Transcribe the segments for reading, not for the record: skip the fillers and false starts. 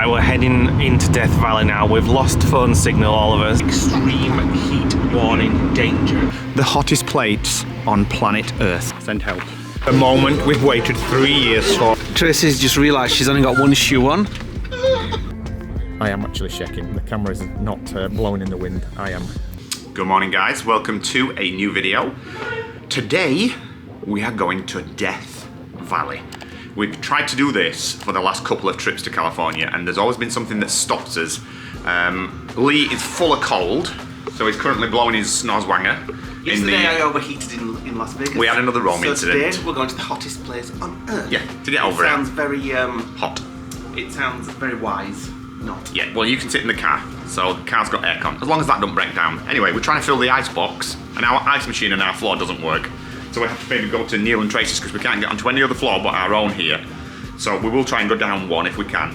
Right, we're heading into Death Valley now. We've lost phone signal, all of us. Extreme heat warning danger. The hottest place on planet Earth. Send help. A moment we've waited 3 years for. Tracy's just realised she's only got one shoe on. I am actually shaking. The camera is not blowing in the wind. I am. Good morning, guys. Welcome to a new video. Today, we are going to Death Valley. We've tried to do this for the last couple of trips to California, and there's always been something that stops us. Lee is full of cold, so he's currently blowing his snozzwanger. Yesterday I overheated in Las Vegas. We had another Rome incident. Today we're going to the hottest place on Earth. Yeah, to get over it. Sounds very hot. It sounds very wise. Not. Yeah, well, you can sit in the car, so the car's got aircon, as long as that don't break down. Anyway, we're trying to fill the ice box, and our ice machine on our floor doesn't work. So we have to maybe go to Neil and Tracy's because we can't get onto any other floor but our own here. So we will try and go down one if we can.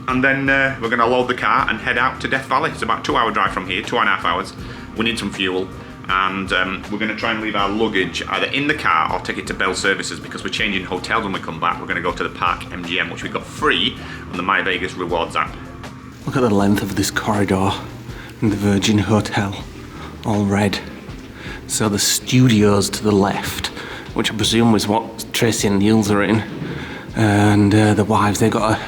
And then we're going to load the car and head out to Death Valley. It's about a 2-hour drive from here, 2.5 hours. We need some fuel. And we're going to try and leave our luggage either in the car or take it to Bell Services because we're changing hotels when we come back. We're going to go to the Park MGM, which we got free on the My Vegas Rewards app. Look at the length of this corridor in the Virgin Hotel, all red. So the studios to the left, which I presume was what Tracy and Niels are in, and the wives, they got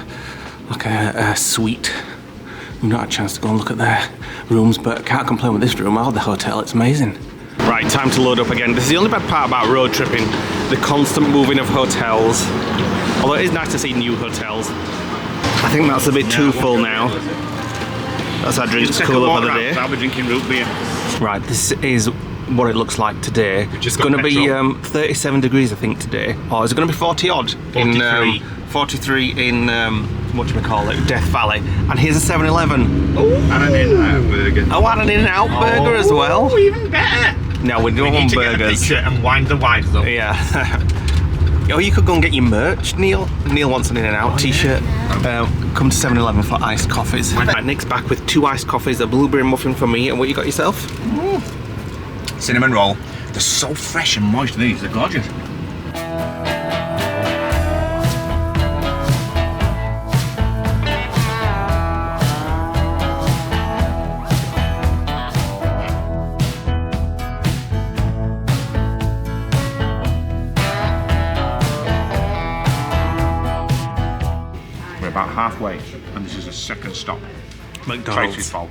a suite. We've not had a chance to go and look at their rooms, but I can't complain with this room or the hotel. It's amazing. Right, time to load up again. This is the only bad part about road tripping, the constant moving of hotels. Although it is nice to see new hotels. I think that's a bit too full now. That's our drinks cooler for the day. I'll be drinking root beer. Right, this is what it looks like today. It's going to be 37 degrees, I think, today. Or is it going to be 40 odd? 43. 43 in, what do we call it, Death Valley. And here's a 7-Eleven. Oh, and an In-N-Out burger. Oh, and an In-N-Out burger as well. Oh, even better. No, we don't want burgers. Get a picture and wind the wives up. Yeah. Oh, you could go and get your merch, Neil. Neil wants an In-N-Out t-shirt. Come to 7-Eleven for iced coffees. Right, Nick's back with 2 iced coffees, a blueberry muffin for me, and what you got yourself? Cinnamon roll. They're so fresh and moist, these. They're gorgeous. We're about halfway, and this is the second stop. McDonald's. Tracy's fault.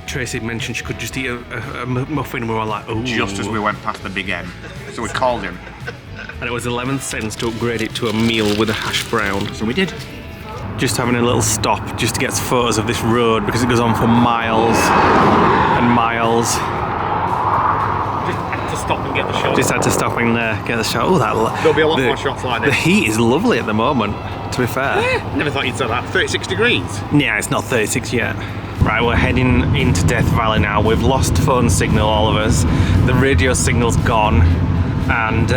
Tracy mentioned she could just eat a muffin, and we were like, oh. Just as we went past the big M. So we called him. And it was 11 cents to upgrade it to a meal with a hash brown. So we did. Just having a little stop just to get some photos of this road because it goes on for miles and miles. Just had to stop and get the shot. Just had to stop and get the shot. Oh, There'll be a lot more shots like this. The heat is lovely at the moment, to be fair. Never thought you'd say that. 36 degrees. Yeah, it's not 36 yet. Right, we're heading into Death Valley now. We've lost phone signal, all of us. The radio signal's gone, and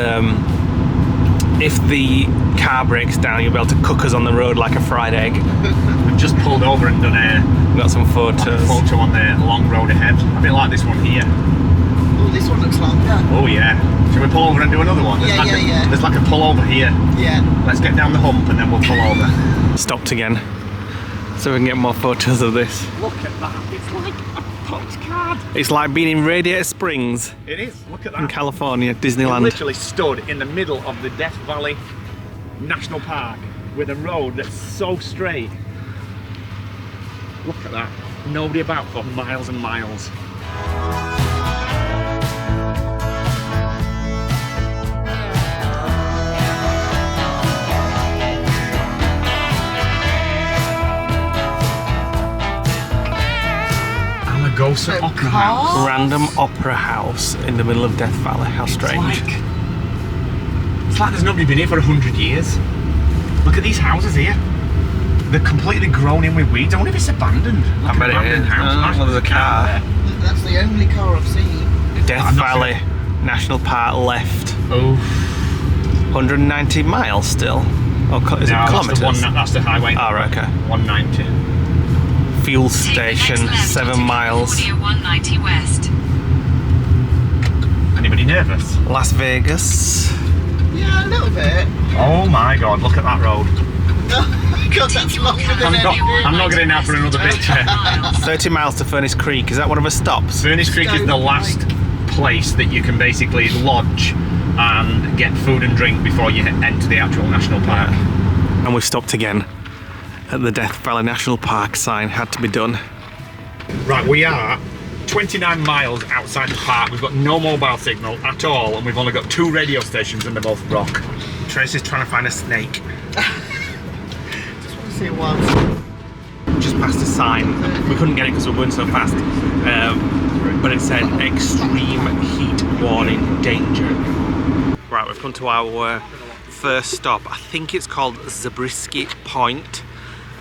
if the car breaks down, you'll be able to cook us on the road like a fried egg. We've just pulled over and done We've got some photos. a photo on the long road ahead. A bit like this one here. Oh, this one looks longer. Oh yeah. Shall we pull over and do another one? Yeah. There's like a pull over here. Yeah. Let's get down the hump and then we'll pull over. Stopped again, so we can get more photos of this. Look at that. It's like a postcard. It's like being in Radiator Springs It is. Look at that. in California, It Disneyland. literally stood in the middle of the Death Valley National Park with a road that's so straight. Look at that. Nobody about for miles and miles. Alagosa Opera House. Random opera house in the middle of Death Valley. How strange. It's like there's nobody been here for 100 years. Look at these houses here. They're completely grown in with weeds. I wonder if it's abandoned. I bet it is. Well, there's a car. That's the only car I've seen. Death Valley National Park left. Oh. 190 miles still? Or is it kilometres? That's the highway. Oh, right, okay. 190. Fuel station, 7 miles. 190 west. Anybody nervous? Las Vegas. Yeah, a little bit. Oh my god, look at that road. God, that's longer than I'm not getting out for another picture. 30 miles to Furnace Creek. Is that one of our stops? Furnace Creek is the last place that you can basically lodge and get food and drink before you enter the actual national park. And we've stopped again at the Death Valley National Park sign. Had to be done. Right, we are 29 miles outside the park. We've got no mobile signal at all, and we've only got 2 radio stations and they're both rock. Tracy's trying to find a snake. Just want to see it once. Just past a sign. We couldn't get it because we were going so fast. But it said extreme heat warning danger. Right, we've come to our first stop. I think it's called Zabriskie Point,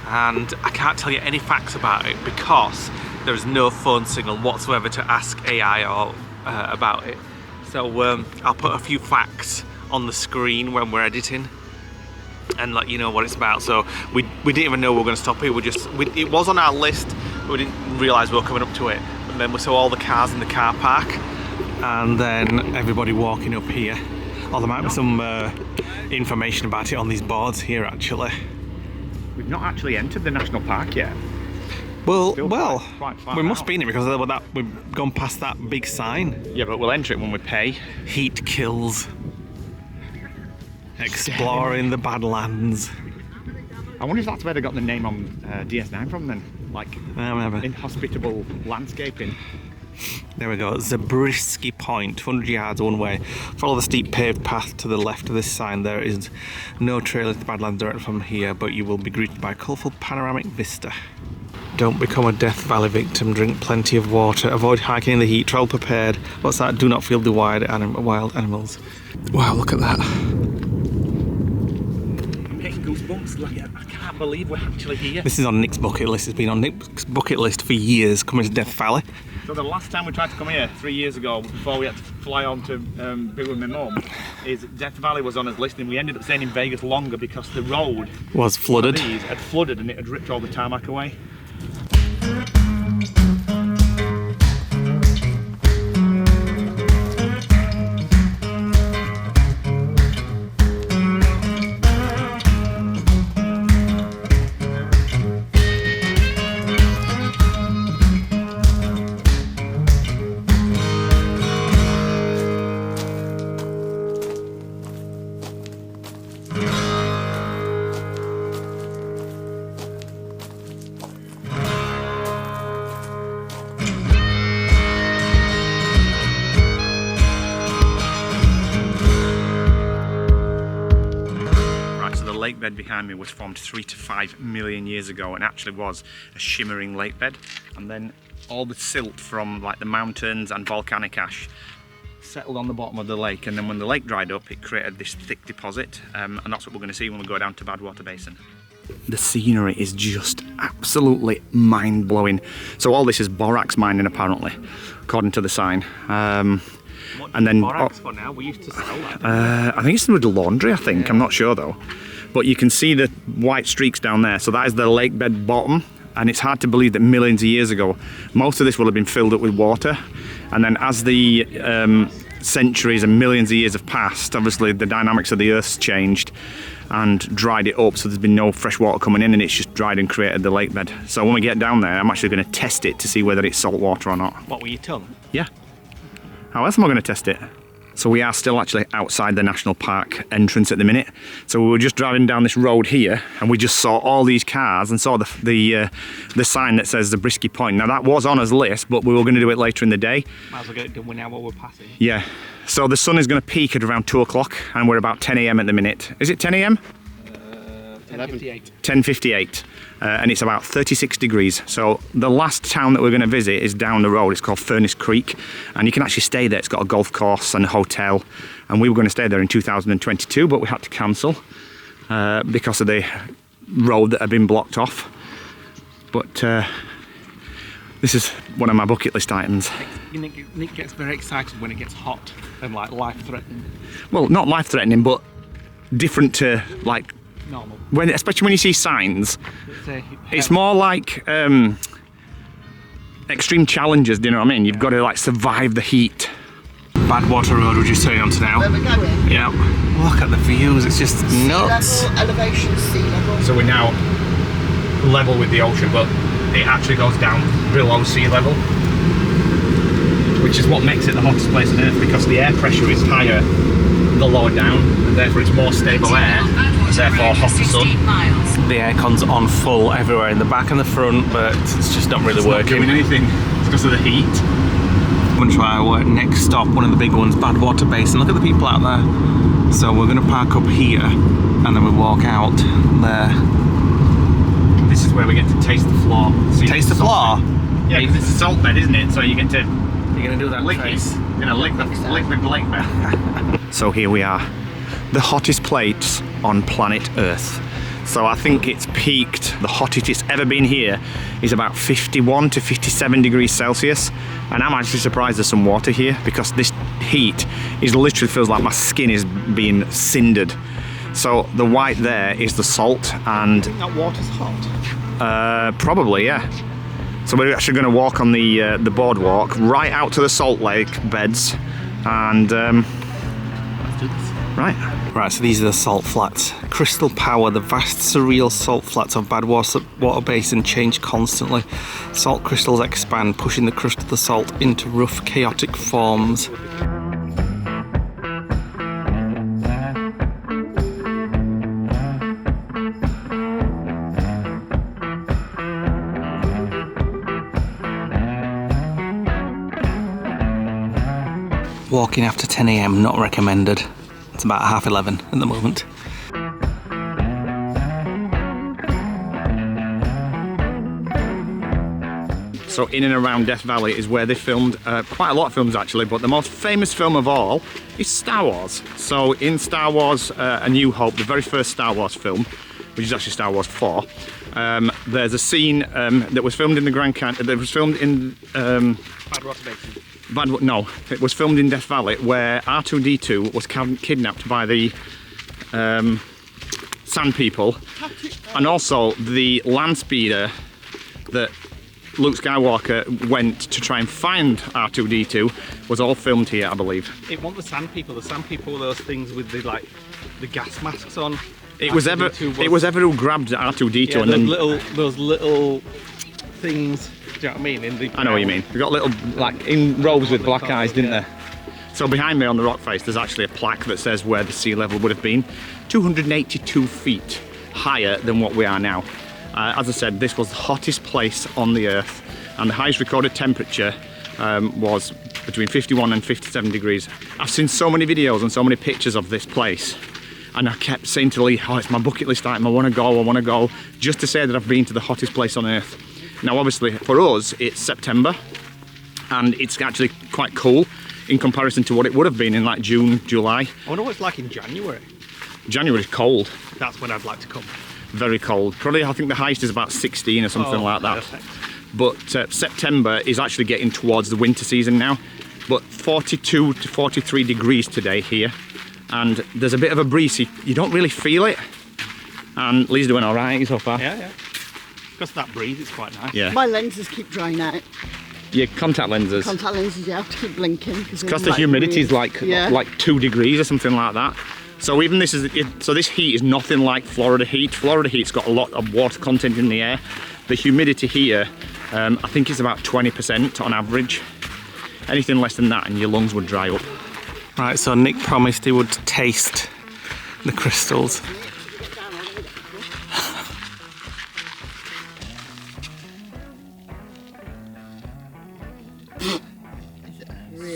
and I can't tell you any facts about it because there's no phone signal whatsoever to ask AI or about it. So I'll put a few facts on the screen when we're editing and let you know what it's about. So we didn't even know we were going to stop here. It was on our list, but we didn't realise we were coming up to it. And then we saw all the cars in the car park, and then everybody walking up here. Oh, there might be some information about it on these boards here, actually. We've not actually entered the national park yet. Well, quite far we must out. be in it because we've gone past that big sign. Yeah, but we'll enter it when we pay. Heat kills. Exploring the Badlands. I wonder if that's where they got the name on DS9 from then. Like, Maybe. inhospitable landscaping. There we go, Zabriskie Point, 100 yards one way. Follow the steep paved path to the left of this sign. There is no trail into the Badlands direct from here, but you will be greeted by a colourful panoramic vista. Don't become a Death Valley victim, drink plenty of water, avoid hiking in the heat, travel prepared. What's that? Do not feel the wild animals. Wow, look at that. I'm getting goosebumps. Like, I can't believe we're actually here. This is on Nick's bucket list. It's been on Nick's bucket list for years, coming to Death Valley. So the last time we tried to come here, 3 years ago, before we had to fly on to be with my mum, is Death Valley was on his list, and we ended up staying in Vegas longer because the road Was flooded. these had flooded and it had ripped all the tarmac away. Lake bed behind me was formed 3 to 5 million years ago and actually was a shimmering lake bed, and then all the silt from like the mountains and volcanic ash settled on the bottom of the lake, and then when the lake dried up it created this thick deposit, and that's what we're going to see when we go down to Badwater Basin. The scenery is just absolutely mind-blowing. So all this is borax mining apparently, according to the sign. And then borax for now. We used to sell that. I think it's with the laundry, I think. I'm not sure though. But you can see the white streaks down there. So that is the lake bed bottom. And it's hard to believe that millions of years ago, most of this will have been filled up with water. And then as the centuries and millions of years have passed, obviously the dynamics of the Earth's changed and dried it up. So there's been no fresh water coming in, and it's just dried and created the lake bed. So when we get down there, I'm actually going to test it to see whether it's salt water or not. What were your tongue? Yeah. How else am I going to test it? So we are still actually outside the national park entrance at the minute. So we were just driving down this road here, and we just saw all these cars and saw the sign that says Zabriskie Point. Now that was on his list, but we were going to do it later in the day. Might as well get it done now while we're passing. Yeah. So the sun is going to peak at around 2 o'clock, and we're about 10 AM at the minute. Is it 10 AM? 10:58. 10:58. And it's about 36 degrees. So the last town that we're going to visit is down the road. It's called Furnace Creek, and you can actually stay there. It's got a golf course and a hotel, and we were going to stay there in 2022, but we had to cancel because of the road that had been blocked off. But this is one of my bucket list items. Nick gets very excited when it gets hot and like life-threatening. Well, not life-threatening, but different to like Normal. especially when you see signs. It's more like extreme challenges, do you know what I mean? You've got to like survive the heat. Badwater Road we're just turning onto now. Where we're going? Yeah. Look at the views, it's just nuts. Sea level, elevation, sea level. So we're now level with the ocean, but it actually goes down below sea level, which is what makes it the hottest place on Earth, because the air pressure is higher the lower down, and therefore it's more stable air, and therefore hotter sun. The aircon's on full everywhere, in the back and the front, but it's just not really It's working. not doing anything because of the heat. I'm gonna try our next stop, one of the big ones, Badwater Basin. Look at the people out there. So we're gonna park up here, and then we walk out there. This is where we get to taste the floor. So Taste the floor? Yeah, because it's a salt bed, isn't it? So you get to You're gonna do that lick face? it. You're gonna lick the lake bed. So here we are, the hottest place on planet Earth. So I think it's peaked, the hottest it's ever been here is about 51 to 57 degrees Celsius. And I'm actually surprised there's some water here, because this heat is literally feels like my skin is being cindered. So the white there is the salt, and That water's hot. probably, yeah. So we're actually going to walk on the boardwalk right out to the salt lake beds, and Let's do this. right. Right, so these are the salt flats. Crystal power, the vast surreal salt flats of Badwater Basin change constantly. Salt crystals expand, pushing the crust of the salt into rough, chaotic forms. Walking after 10 AM, not recommended. It's about 11:30 at the moment. So in and around Death Valley is where they filmed quite a lot of films actually, but the most famous film of all is Star Wars. So in Star Wars A New Hope, the very first Star Wars film, which is actually Star Wars 4, there's a scene that was filmed in the Grand Canyon, that was filmed in Badwater Basin. no, it was filmed in Death Valley, where R2-D2 was kidnapped by the Sand People, and also the land speeder that Luke Skywalker went to try and find R2-D2 was all filmed here, I believe. It wasn't the Sand People. The Sand People were those things with the the gas masks on. It was Ever who grabbed R2-D2, Yeah, and then those little things. Do you know what I mean? In the I know what you mean. We got little like in rows with black eyes, didn't there? So behind me on the rock face, there's actually a plaque that says where the sea level would have been, 282 feet higher than what we are now. As I said, this was the hottest place on the Earth, and the highest recorded temperature was between 51 and 57 degrees. I've seen so many videos and so many pictures of this place, and I kept saying to Lee, oh, it's my bucket list item, I want to go, just to say that I've been to the hottest place on Earth. Now obviously for us it's September, and it's actually quite cool in comparison to what it would have been in like June, July. I wonder what it's like in January. January's cold. That's when I'd like to come. Very cold. Probably I think the highest is about 16 or something like that. Perfect. But September is actually getting towards the winter season now. But 42 to 43 degrees today here, and there's a bit of a breeze. You don't really feel it. And Lee's doing all right so far. Yeah. Because of that breeze, it's quite nice. Yeah. My lenses keep drying out. Your contact lenses. Contact lenses, you have to keep blinking. Because the humidity is like 2 degrees or something like that. So even this this heat is nothing like Florida heat. Florida heat's got a lot of water content in the air. The humidity here, I think it's about 20% on average. Anything less than that and your lungs would dry up. Right, so Nick promised he would taste the crystals.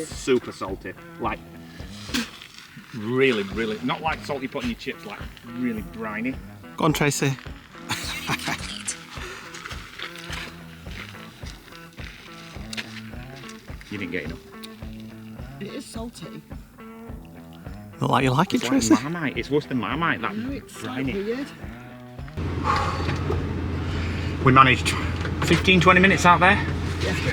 Super salty, like really, not like salt you put in your chips, like really briny. Go on, Tracy. You didn't get enough. It is salty. Look like you like it, It's Tracy. like Marmite. It's worse than Marmite, that No, it's like briny. weird. We managed 15-20 minutes out there.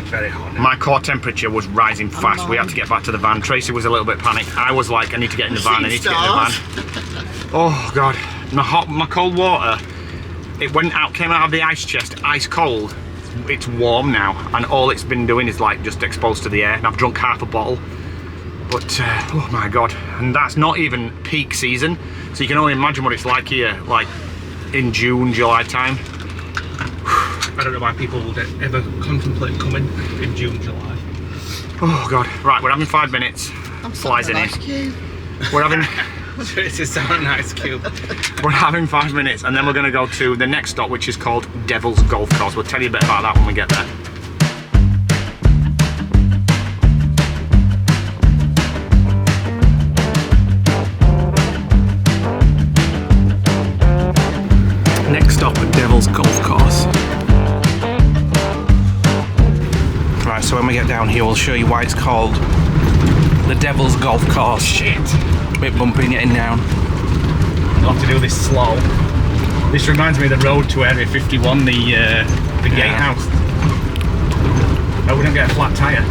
Very hot. My core temperature was rising fast. We had to get back to the van. Tracy was a little bit panicked. I was like, I need to get in the van, I need to get in the van. Oh God, my cold water, it came out of the ice chest, ice cold. It's warm now, and all it's been doing is like just exposed to the air, and I've drunk half a bottle. But oh my god, and that's not even peak season, so you can only imagine what it's like here, like in June, July time. I don't know why people would ever contemplate coming in June, July. Oh god. Right, we're having 5 minutes. Flies in here. We're having It's a sound ice cube. we're having 5 minutes, and then we're going to go to the next stop, which is called Devil's Golf Course. We'll tell you a bit about that when we get there. Next stop at Devil's Golf Course. Right, so when we get down here, we'll show you why it's called the Devil's Golf Course. Shit! A bit bumpy getting down. We'll have to do this slow. This reminds me of the road to Area 51, the gatehouse. Oh, we don't get a flat tyre.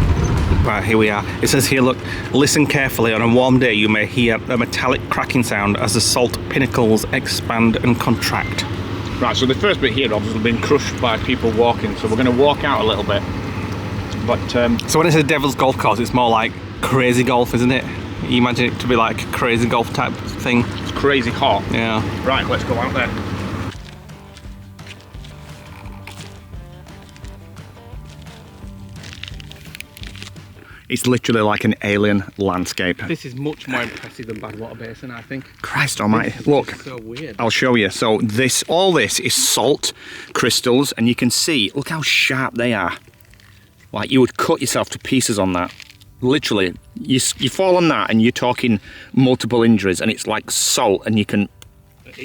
Right, here we are. It says here, look, listen carefully. On a warm day, you may hear a metallic cracking sound as the salt pinnacles expand and contract. Right, so the first bit here obviously been crushed by people walking, so we're going to walk out a little bit. But so when it says Devil's Golf Course, it's more like crazy golf, isn't it? You imagine it to be like a crazy golf type thing. it's crazy hot. Yeah. Right, let's go out there. It's literally like an alien landscape. This is much more impressive than Badwater Basin, I think. Christ almighty. Look, So weird. I'll show you. So all this is salt crystals, and you can see, look how sharp they are. Like you would cut yourself to pieces on that. Literally, you fall on that and you're talking multiple injuries, and it's like salt, and you can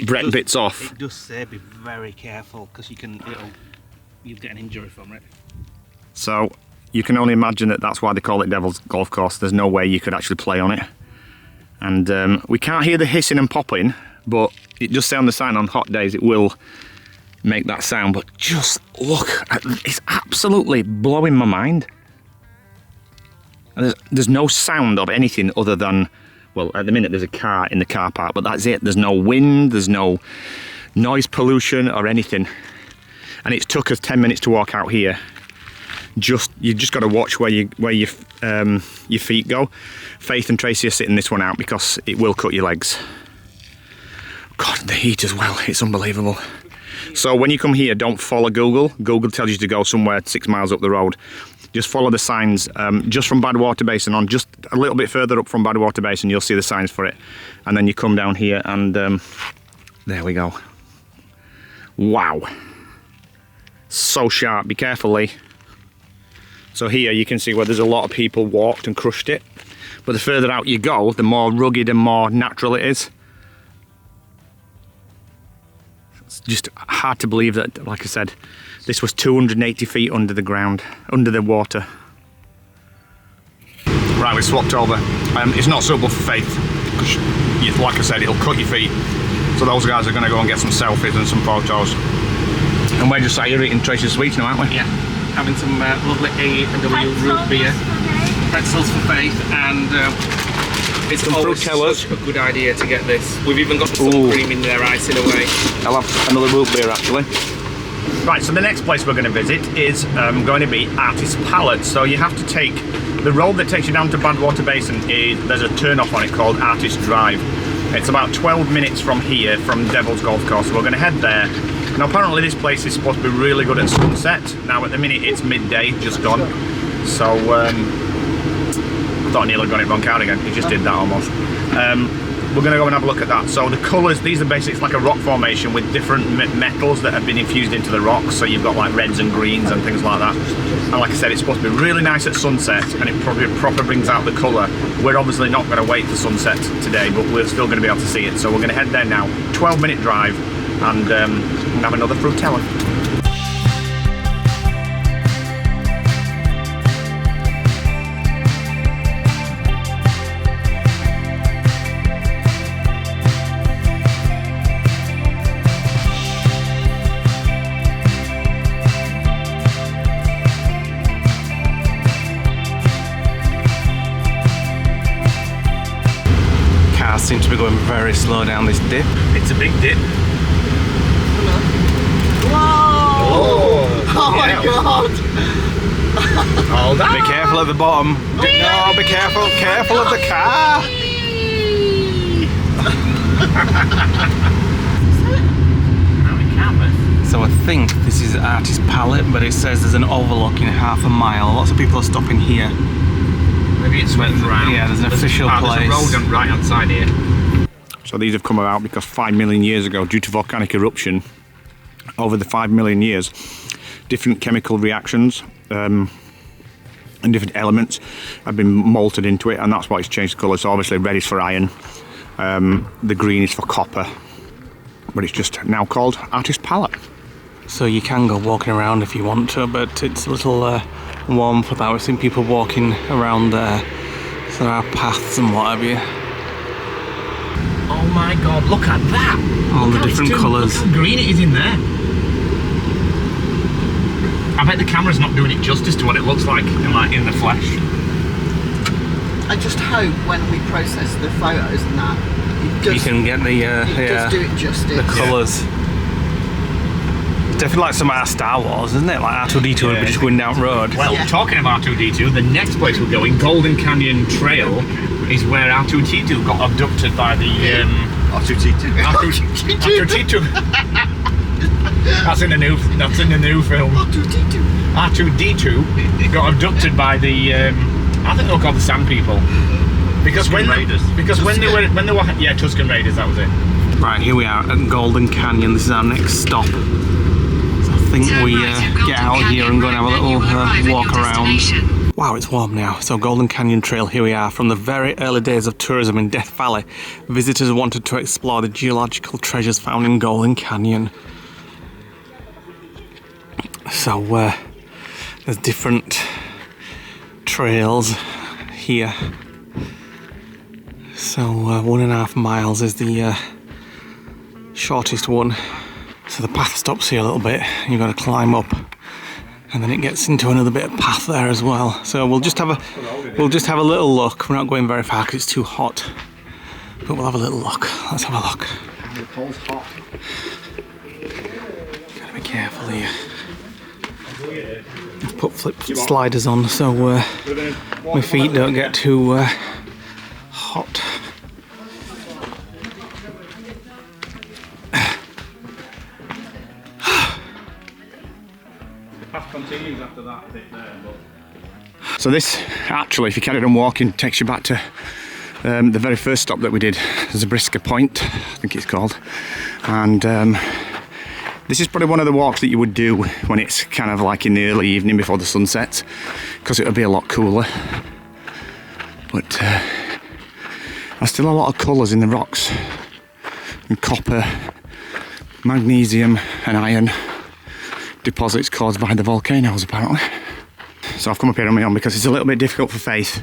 break bits off. It does say be very careful because you'll get an injury from it. So you can only imagine that that's why they call it Devil's Golf Course. There's no way you could actually play on it. And we can't hear the hissing and popping, but it does say on the sign on hot days it will make that sound. But just look, it's absolutely blowing my mind. And there's no sound of anything other than, well, at the minute there's a car in the car park, but that's it. There's no wind, there's no noise pollution or anything. And it took us 10 minutes to walk out here. You just got to watch where your feet go. Faith and Tracy are sitting this one out because it will cut your legs. God, the heat as well, it's unbelievable. So when you come here, don't follow Google. Google tells you to go somewhere 6 miles up the road. Just follow the signs, just from Badwater Basin on, just a little bit further up from Badwater Basin, you'll see the signs for it. And then you come down here and there we go. Wow. So sharp, be careful, Lee. So here you can see where there's a lot of people walked and crushed it. But the further out you go, the more rugged and more natural it is. It's just hard to believe that, like I said, this was 280 feet under the ground, under the water. Right, we swapped over. It's not suitable for Faith, because like I said, it'll cut your feet. So those guys are going to go and get some selfies and some photos. And we're just sat here eating Tracy's sweets now, aren't we? Yeah. Having some lovely A&W root beer. Pretzels for Faith, and it's Some always fruitellas. such a good idea to get this. We've even got the sun cream in there icing away. I'll have another root beer actually. Right, so the next place we're going to visit is going to be Artist's Palette. So you have to take the road that takes you down to Badwater Basin. There's a turn off on it called Artist Drive. It's about 12 minutes from here, from Devil's Golf Course. So we're going to head there. Now apparently this place is supposed to be really good at sunset. Now at the minute it's midday, just gone. So I thought Neil had got it wrong out again. He just did that almost. We're going to go and have a look at that. So the colours, these are basically, it's like a rock formation with different metals that have been infused into the rocks. So you've got like reds and greens and things like that. And like I said, it's supposed to be really nice at sunset, and it probably proper brings out the colour. We're obviously not going to wait for sunset today, but we're still going to be able to see it. So we're going to head there now, 12-minute drive, and have another fruitella. Cars seem to be going very slow down this dip. It's a big dip. Whoa! Oh my Yeah. god! Hold on. Be careful at the bottom. No, be careful. Careful of the car. So I think this is Artist Palette, but it says there's an overlook in half a mile. Lots of people are stopping here. Maybe it's went round. Yeah, there's an official place. There's a road on right hand side here. So these have come about because 5 million years ago, due to volcanic eruption, over the 5 million years, different chemical reactions and different elements have been molted into it, and that's why it's changed the colour. So obviously red is for iron, the green is for copper, but it's just now called Artist Palette. So you can go walking around if you want to, but it's a little warm for that. We've seen people walking around there, so there are paths and what have you. Oh my god, look at that! All the different colours. Look how green it is in there. I bet the camera's not doing it justice to what it looks like in the flesh. I just hope when we process the photos and that, it does, You can get the does do it justice. the colours. It's definitely like some out of Star Wars, isn't it? Like R2-D2 would be just going down road. Well, Yeah. talking of R2-D2, the next place we're going, Golden Canyon Trail, is where R2-D2 got abducted by the R2-D2. R2-D2. That's in the new film. R2-D2 got abducted by the I think they were called the Sand People. Because when they were Tuscan Raiders, that was it. Right, here we are at Golden Canyon. This is our next stop. So I think we get out here and go and have a little walk around. Wow, it's warm now. So Golden Canyon Trail, here we are. From the very early days of tourism in Death Valley, visitors wanted to explore the geological treasures found in Golden Canyon. So there's different trails here. So 1.5 miles is the shortest one. So the path stops here a little bit. You've got to climb up, and then it gets into another bit of path there as well. So we'll just have a little look. We're not going very far because it's too hot, but we'll have a little look. Let's have a look. The cold's hot. Gotta be careful here. I've put flip sliders on so my feet don't get too hot. Continues after that bit there, so this actually, if you carried on walking, takes you back to the very first stop that we did, Zabriskie Point, I think it's called, and this is probably one of the walks that you would do when it's kind of like in the early evening before the sun sets, because it'll be a lot cooler. But there's still a lot of colours in the rocks, and copper, magnesium and iron deposits caused by the volcanoes apparently. So I've come up here on my own because it's a little bit difficult for Faith.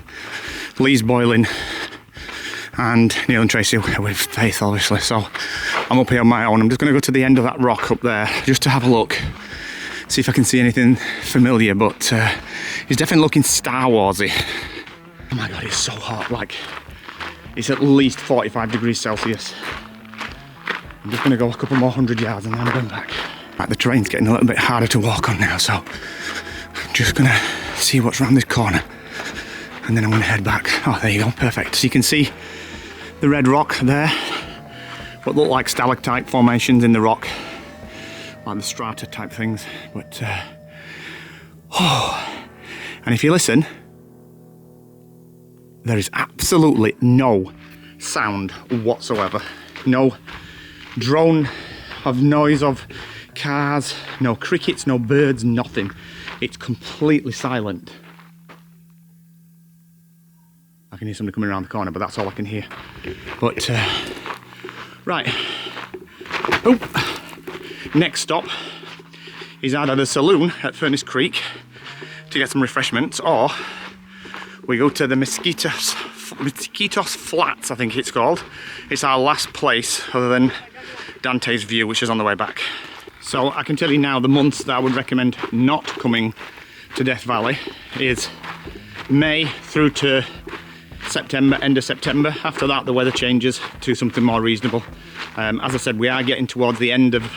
Lee's boiling and Neil and Tracy with Faith obviously, so I'm up here on my own. I'm just going to go to the end of that rock up there just to have a look, see if I can see anything familiar, but it's definitely looking Star Warsy. Oh my god, it's so hot, like it's at least 45 degrees Celsius. I'm just going to go a couple more 100 yards and then I'm going back. Right, the terrain's getting a little bit harder to walk on now, so I'm just gonna see what's around this corner and then I'm gonna head back. Oh, there you go, perfect. So you can see the red rock there, what look like stalactite formations in the rock, like the strata type things, but and if you listen, there is absolutely no sound whatsoever. No drone of noise of cars, no crickets, no birds, nothing. It's completely silent. I can hear somebody coming around the corner, but that's all I can hear. But right, oh, next stop is either the saloon at Furnace Creek to get some refreshments, or we go to the Mosquitos Flats, I think it's called. It's our last place other than Dante's View, which is on the way back. So I can tell you now, the months that I would recommend not coming to Death Valley is May through to September, end of September. After that, the weather changes to something more reasonable. As I said, we are getting towards the end of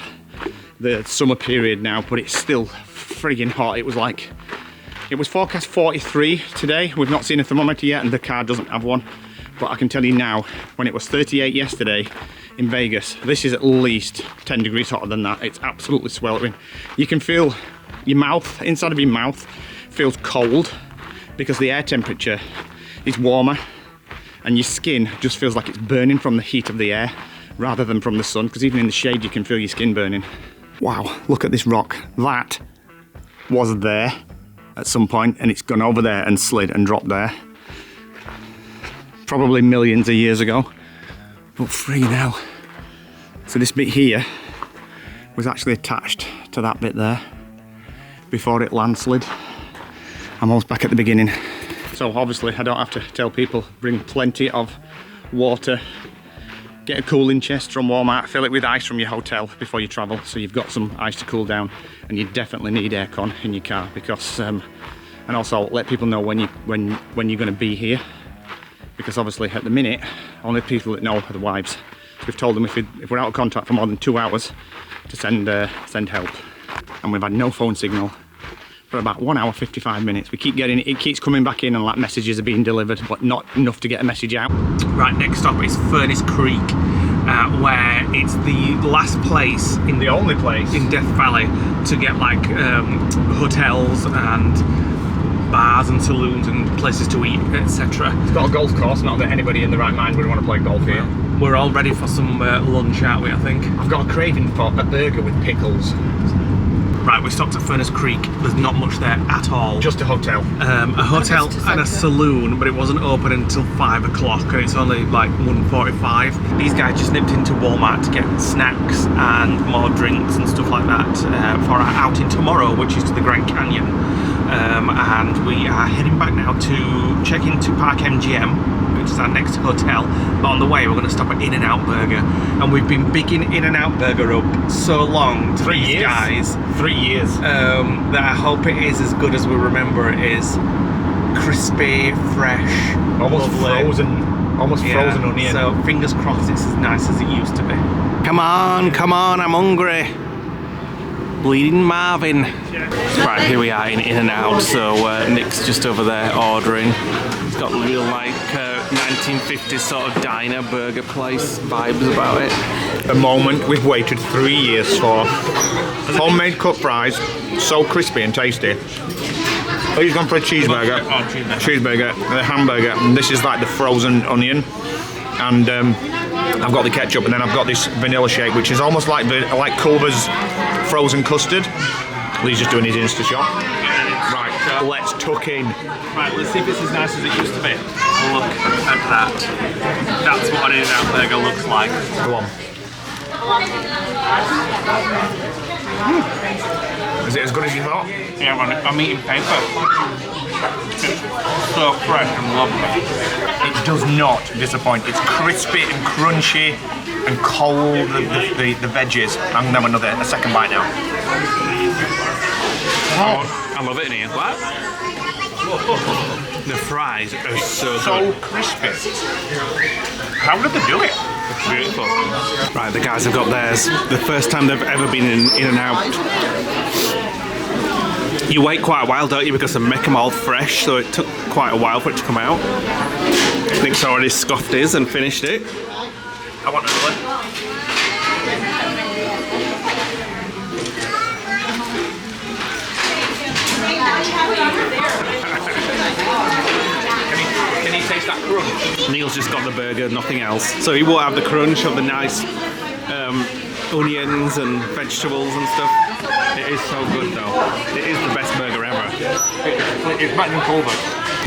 the summer period now, but it's still frigging hot. It was like It was forecast 43 today. We've not seen a thermometer yet and the car doesn't have one. But I can tell you now, when it was 38 yesterday in Vegas, this is at least 10 degrees hotter than that. It's absolutely sweltering. You can feel your mouth, inside of your mouth, feels cold because the air temperature is warmer and your skin just feels like it's burning from the heat of the air rather than from the sun, because even in the shade you can feel your skin burning. Wow, look at this rock. That was there at some point and it's gone over there and slid and dropped there. Probably millions of years ago, but free now. So this bit here was actually attached to that bit there before it landslid. I'm almost back at the beginning. So obviously I don't have to tell people, bring plenty of water, get a cooling chest from Walmart, fill it with ice from your hotel before you travel, so you've got some ice to cool down, and you definitely need aircon in your car because, and also let people know when you're going to be here, because obviously at the minute only people that know are the wives. So we've told them if we're out of contact for more than 2 hours to send help, and we've had no phone signal for about 1 hour 55 minutes. We keep getting it keeps coming back in and like messages are being delivered, but not enough to get a message out. Right, next stop is Furnace Creek, where it's the last place, The only place in Death Valley to get like hotels and bars and saloons and places to eat, etc. It's got a golf course, not that anybody in the right mind would want to play golf here. We're all ready for some lunch, aren't we, I think? I've got a craving for a burger with pickles. Right, we stopped at Furnace Creek. There's not much there at all. Just a hotel. A hotel and a saloon, but it wasn't open until 5 o'clock and it's only like 1:45. These guys just nipped into Walmart to get snacks and more drinks and stuff like that for our outing tomorrow, which is to the Grand Canyon. And we are heading back now to check into Park MGM, which is our next hotel. But on the way we're going to stop at In-N-Out Burger, and we've been bigging In-N-Out Burger up so long to these guys. 3 years. That I hope it is as good as we remember it is. Crispy, fresh, Almost lovely. frozen onion. So fingers crossed it's as nice as it used to be. Come on, I'm hungry. Bleeding Marvin. Right, here we are in In-N-Out. So Nick's just over there ordering. It's got real like 1950s sort of diner burger place vibes about it. A moment we've waited 3 years for. Homemade cut fries, so crispy and tasty. He's gone for a cheeseburger. Cheeseburger and a hamburger. And this is like the frozen onion. And I've got the ketchup, and then I've got this vanilla shake, which is almost like Culver's frozen custard. Lee's just doing his Instashot. Right, let's tuck in. Right, let's see if it's as nice as it used to be. Look at that. That's what an In-N-Out burger looks like. Go on. Is it as good as you thought? Yeah, I'm eating paper. It's so fresh and lovely. It does not disappoint. It's crispy and crunchy and cold, the veggies. I'm going to have a second bite now. Oh, I love it in here. What? The fries are so good. Crispy. How did they do it? Beautiful. Right, the guys have got theirs. The first time they've ever been in and out. You wait quite a while, don't you, because they make them all fresh, so it took quite a while for it to come out. Nick's already scoffed his and finished it. I want another. Can you taste that crunch? Neil's just got the burger, nothing else. So he won't have the crunch of the nice onions and vegetables and stuff. It is so good though. It is the best burger ever. It's better than Culver.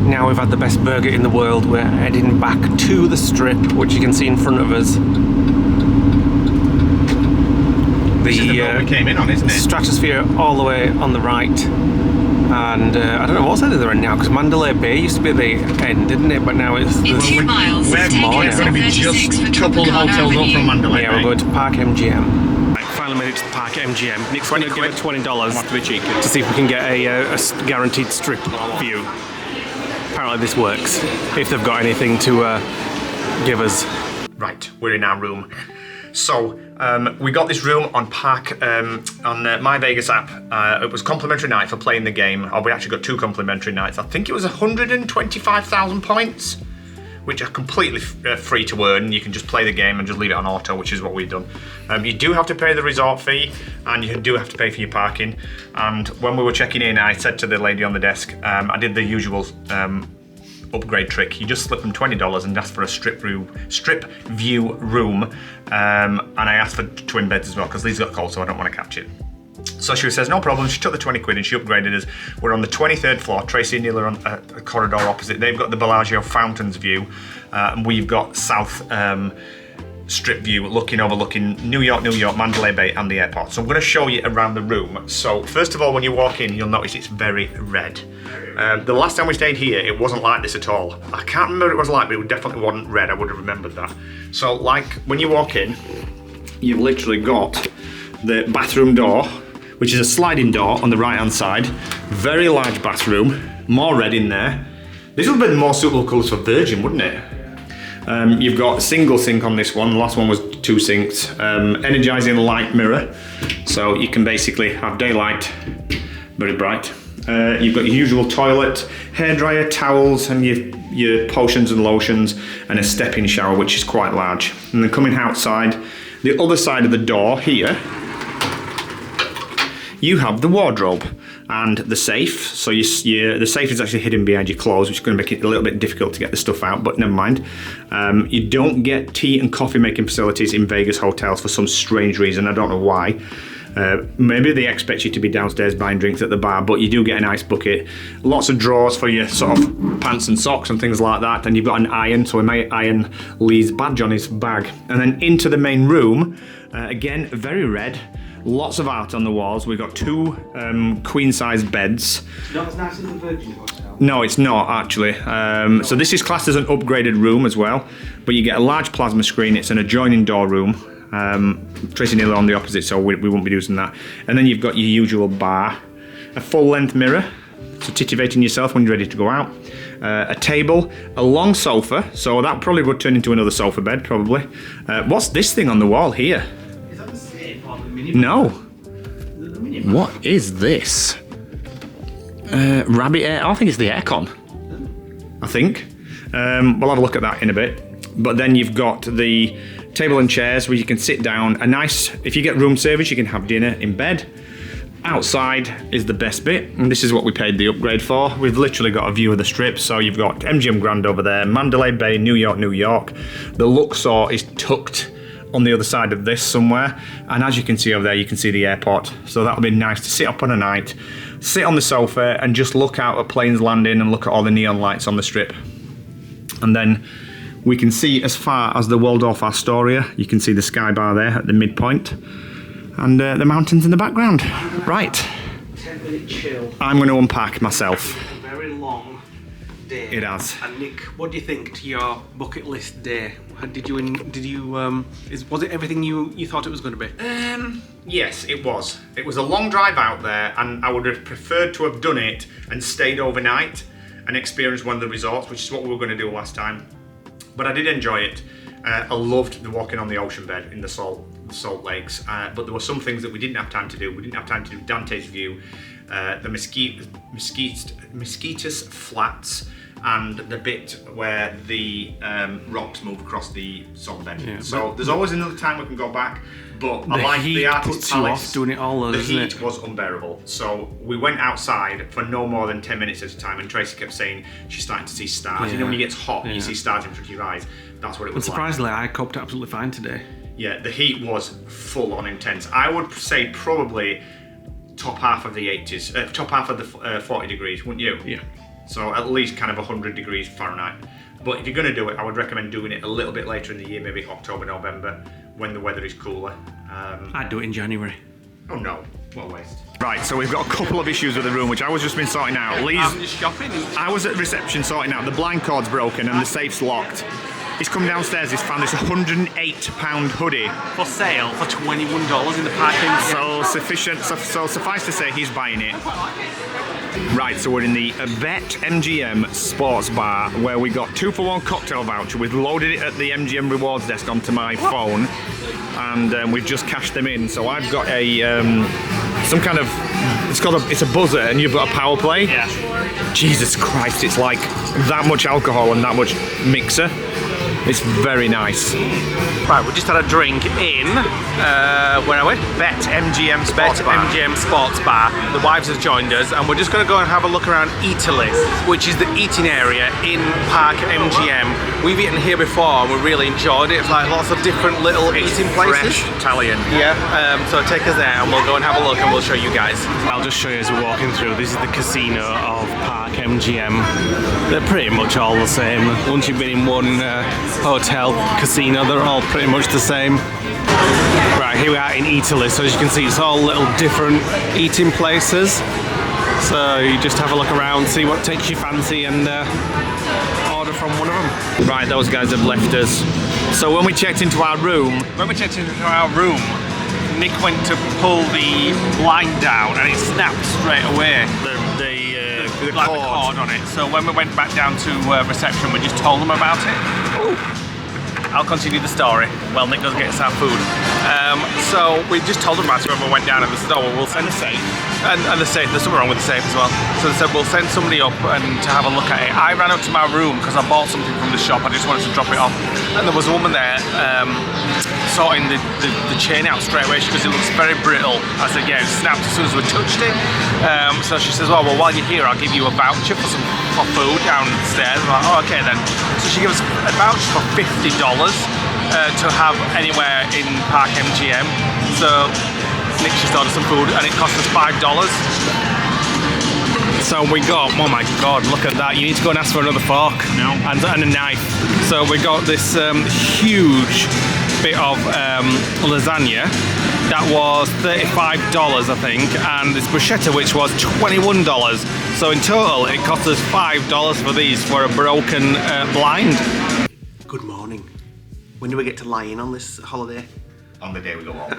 Now we've had the best burger in the world, we're heading back to the strip, which you can see in front of us. This is the road we came in on, isn't it? Stratosphere all the way on the right. And I don't know what's at the other end now, because Mandalay Bay used to be at the end, didn't it? But now it's In 2 miles, We're going to be just a couple of hotels up from Mandalay yeah, Bay. we're going to Park MGM. Right, finally made it to Park MGM. Nick's going to give it $20 to be cheeky to see if we can get a guaranteed strip view. Apparently this works, if they've got anything to give us. Right, we're in our room. So we got this room on Park on My Vegas app. It was complimentary night for playing the game. Oh, we actually got 2 complimentary nights. I think it was 125,000 points, which are completely free to earn. You can just play the game and just leave it on auto, which is what we've done. You do have to pay the resort fee, and you do have to pay for your parking. And when we were checking in, I said to the lady on the desk, I did the usual upgrade trick. You just slip them $20 and ask for a strip view room. And I asked for twin beds as well, because Lee's got cold, so I don't want to catch it. So she says, no problem. She took the 20 quid and she upgraded us. We're on the 23rd floor. Tracy and Neil are on a corridor opposite. They've got the Bellagio Fountains view. And we've got South Strip view overlooking New York, Mandalay Bay and the airport. So I'm going to show you around the room. So first of all, when you walk in, you'll notice it's very red. The last time we stayed here, it wasn't like this at all. I can't remember what it was like, but it definitely wasn't red. I would have remembered that. So like when you walk in, you've literally got the bathroom door, which is a sliding door on the right hand side. Very large bathroom, more red in there. This would have been more suitable colours for Virgin, wouldn't it? You've got a single sink on this one. The last one was 2 sinks. Energizing light mirror, so you can basically have daylight, very bright. You've got your usual toilet, hairdryer, towels, and your potions and lotions, and a step-in shower, which is quite large. And then coming outside, the other side of the door here, you have the wardrobe and the safe. So the safe is actually hidden behind your clothes, which is going to make it a little bit difficult to get the stuff out, but never mind. You don't get tea and coffee making facilities in Vegas hotels for some strange reason. I don't know why. Maybe they expect you to be downstairs buying drinks at the bar, but you do get an ice bucket. Lots of drawers for your sort of pants and socks and things like that. And you've got an iron, so we may iron Lee's badge on his bag. And then into the main room, again, very red. Lots of art on the walls. We've got 2 queen-size beds. Not as nice as the Virgin Hotel. No, it's not actually. So this is classed as an upgraded room as well, but you get a large plasma screen. It's an adjoining door room. Tracy and Neil are on the opposite, so we won't be using that. And then you've got your usual bar, a full-length mirror, so titivating yourself when you're ready to go out. A table, a long sofa, so that probably would turn into another sofa bed, probably. What's this thing on the wall here? Is that the safe or the mini? No. The mini? What is this? Rabbit air? I think it's the aircon. I think. We'll have a look at that in a bit. But then you've got the table and chairs where you can sit down. If you get room service, you can have dinner in bed. Outside is the best bit, and this is what we paid the upgrade for. We've literally got a view of the strip, so you've got MGM Grand over there, Mandalay Bay, New York. The Luxor is tucked on the other side of this somewhere, and as you can see over there, you can see the airport. So that'll be nice to sit up on a night, sit on the sofa and just look out at planes landing and look at all the neon lights on the strip. And then we can see as far as the Waldorf Astoria. You can see the sky bar there at the midpoint, and the mountains in the background. Right. 10-minute chill. I'm going to unpack myself. A very long day. It has. And Nick, what do you think to your bucket list day? Was it everything you thought it was going to be? Yes, it was. It was a long drive out there, and I would have preferred to have done it and stayed overnight and experienced one of the resorts, which is what we were going to do last time. But I did enjoy it. I loved the walking on the ocean bed in the Salt Lakes, but there were some things that we didn't have time to do. We didn't have time to do Dante's View, the Mesquitas Flats, and the bit where the rocks move across the salt bed. Yeah, so there's always another time we can go back, but I like the Artist Palace. Off doing it all, though, the heat was unbearable. So we went outside for no more than 10 minutes at a time, and Tracy kept saying she's starting to see stars. Yeah. You know when it gets hot and you see stars in front of your eyes? That's what it was like. Surprisingly, I coped absolutely fine today. Yeah, the heat was full on intense. I would say probably top half of the 80s, top half of the 40 degrees, wouldn't you? Yeah. So at least kind of 100 degrees Fahrenheit. But if you're going to do it, I would recommend doing it a little bit later in the year, maybe October, November, when the weather is cooler. I'd do it in January. Oh no, what a waste. Right, so we've got a couple of issues with the room, which I was just been sorting out. I'm just shopping. I was at reception sorting out. The blind cord's broken and the safe's locked. He's come downstairs, he's found this £108 hoodie. For sale for $21 in the parking. So suffice to say, he's buying it. Right, so we're in the Bet MGM Sports Bar where we got 2-for-1 cocktail voucher. We've loaded it at the MGM rewards desk onto my phone, and we've just cashed them in. So I've got a some kind of it's a buzzer, and you've got a power play. Yeah. Jesus Christ, it's like that much alcohol and that much mixer. It's very nice. Right, we just had a drink in, where are we? Bet MGM Sports Bar. The wives have joined us, and we're just going to go and have a look around Italy, which is the eating area in Park MGM. We've eaten here before, and we really enjoyed it. It's like lots of different little eating places. Fresh Italian. Yeah, so take us there, and we'll go and have a look, and we'll show you guys. I'll just show you as we're walking through. This is the casino of Park MGM. They're pretty much all the same. Once you've been in one hotel, casino, they're all pretty much the same. Right, here we are in Italy, so as you can see, it's all little different eating places. So you just have a look around, see what takes your fancy, and order from one of them. Right, those guys have left us. So when we checked into our room, Nick went to pull the blind down, and it snapped straight away. The cord on it. So when we went back down to reception, we just told them about it. Ooh. I'll continue the story while Nick goes and gets our food. So we just told them about it when we went down, and they said, oh, well, we'll send a safe. And the safe, there's something wrong with the safe as well. So they said, we'll send somebody up and to have a look at it. I ran up to my room because I bought something from the shop. I just wanted to drop it off. And there was a woman there sorting the chain out straight away because it looks very brittle. I said, yeah, it snapped as soon as we touched it. So she says, well, while you're here, I'll give you a voucher for food downstairs. I'm like, oh, okay then. So she gave us a voucher for $50 to have anywhere in Park MGM. So Nick just ordered some food, and it cost us $5. so we got, oh my god, look at that. You need to go and ask for another fork. No. And a knife. So we got this huge bit of lasagna. That was $35, I think, and this bruschetta, which was $21. So in total, it cost us $5 for these for a broken blind. Good morning. When do we get to lie in on this holiday? On the day we go home.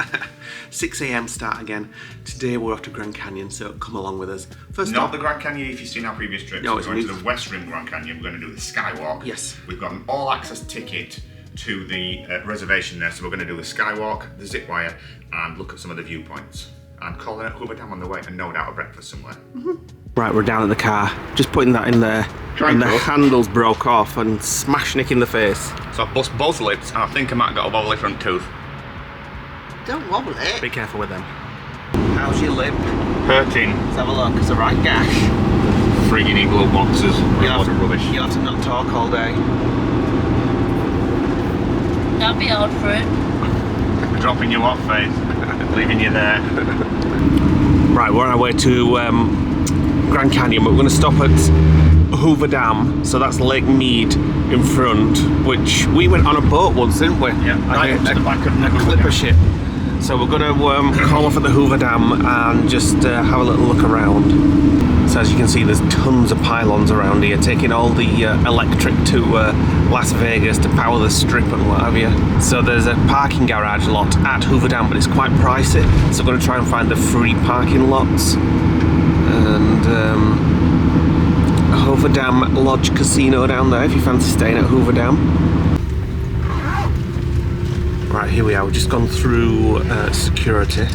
6 AM start again. Today we're off to Grand Canyon, so come along with us. First Not off, the Grand Canyon if you've seen our previous trips. No, we're it's going new. to the West Rim Grand Canyon. We're going to do the Skywalk. Yes. We've got an all-access ticket to the reservation there, so we're going to do the Skywalk, the zip wire, and look at some of the viewpoints. And call in at Hoover Dam on the way, and no doubt a breakfast somewhere. right, we're down in the car. Just putting that in there, and the handles broke off and smashed Nick in the face. So I've bust both lips, and I think I might have got a wobbly front tooth. Don't wobble it. Be careful with them. How's your lip? Hurting. Let's have a look. It's a right gash. Friggin' igloo boxes. You'll Lots have, of rubbish. you'll have to not talk all day. Don't be old for it. Dropping you off, face. Leaving you there. Right, we're on our way to Grand Canyon, but we're going to stop at Hoover Dam, so that's Lake Mead in front, which we went on a boat once, didn't we? Yeah, right up to the back of a clipper ship. So we're going to call off at the Hoover Dam and just have a little look around. So as you can see, there's tons of pylons around here, taking all the electric to Las Vegas to power the strip and what have you. So there's a parking garage lot at Hoover Dam, but it's quite pricey. So we're going to try and find the free parking lots. And Hoover Dam Lodge Casino down there if you fancy staying at Hoover Dam. Right, here we are. We've just gone through security.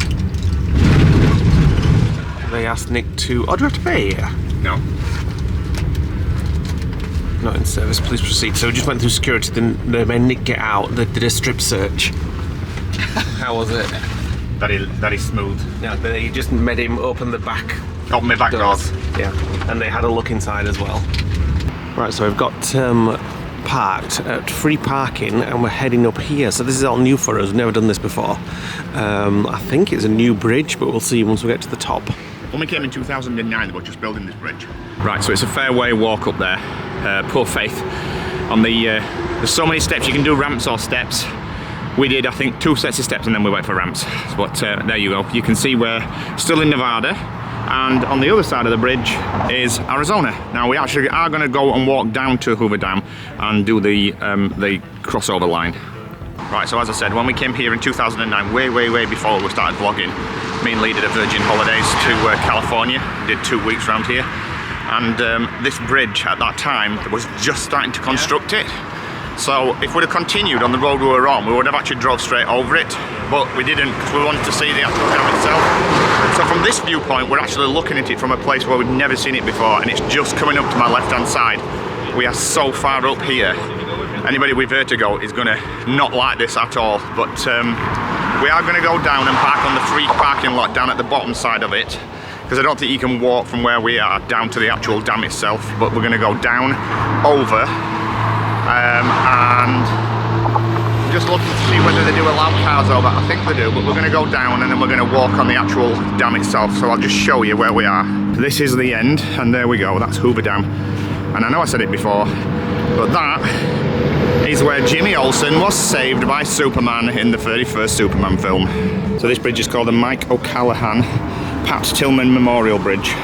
They asked Nick to... Oh, do I have to pay here? No. Not in service, please proceed. So we just went through security, then they made Nick get out. They did a strip search. How was it? Very smooth. Yeah, they just made him open the back Open my back doors. Yeah, and they had a look inside as well. Right, so we've got parked at free parking and we're heading up here. So this is all new for us, we've never done this before. I think it's a new bridge, but we'll see once we get to the top. When we came in 2009, they were just building this bridge. Right, so it's a fair way walk up there. Poor Faith. On the there's so many steps, you can do ramps or steps. We did, I think, 2 sets of steps and then we went for ramps. But there you go. You can see we're still in Nevada. And on the other side of the bridge is Arizona. Now we actually are going to go and walk down to Hoover Dam and do the crossover line. Right, so as I said, when we came here in 2009, way before we started vlogging, me and Lee did a Virgin Holidays to California, did 2 weeks around here. And this bridge at that time was just starting to construct it. So if we'd have continued on the road we were on, we would have actually drove straight over it, but we didn't because we wanted to see the actual dam itself. So from this viewpoint, we're actually looking at it from a place where we've never seen it before, and it's just coming up to my left-hand side. We are so far up here. Anybody with vertigo is gonna not like this at all, but we are gonna go down and park on the free parking lot down at the bottom side of it, because I don't think you can walk from where we are down to the actual dam itself, but we're gonna go down, over, and just looking to see whether they do allow cars over. I think they do, but we're going to go down and then we're going to walk on the actual dam itself. So I'll just show you where we are. This is the end, and there we go. That's Hoover Dam. And I know I said it before, but that is where Jimmy Olsen was saved by Superman in the 31st Superman film. So this bridge is called the Mike O'Callaghan Pat Tillman Memorial Bridge.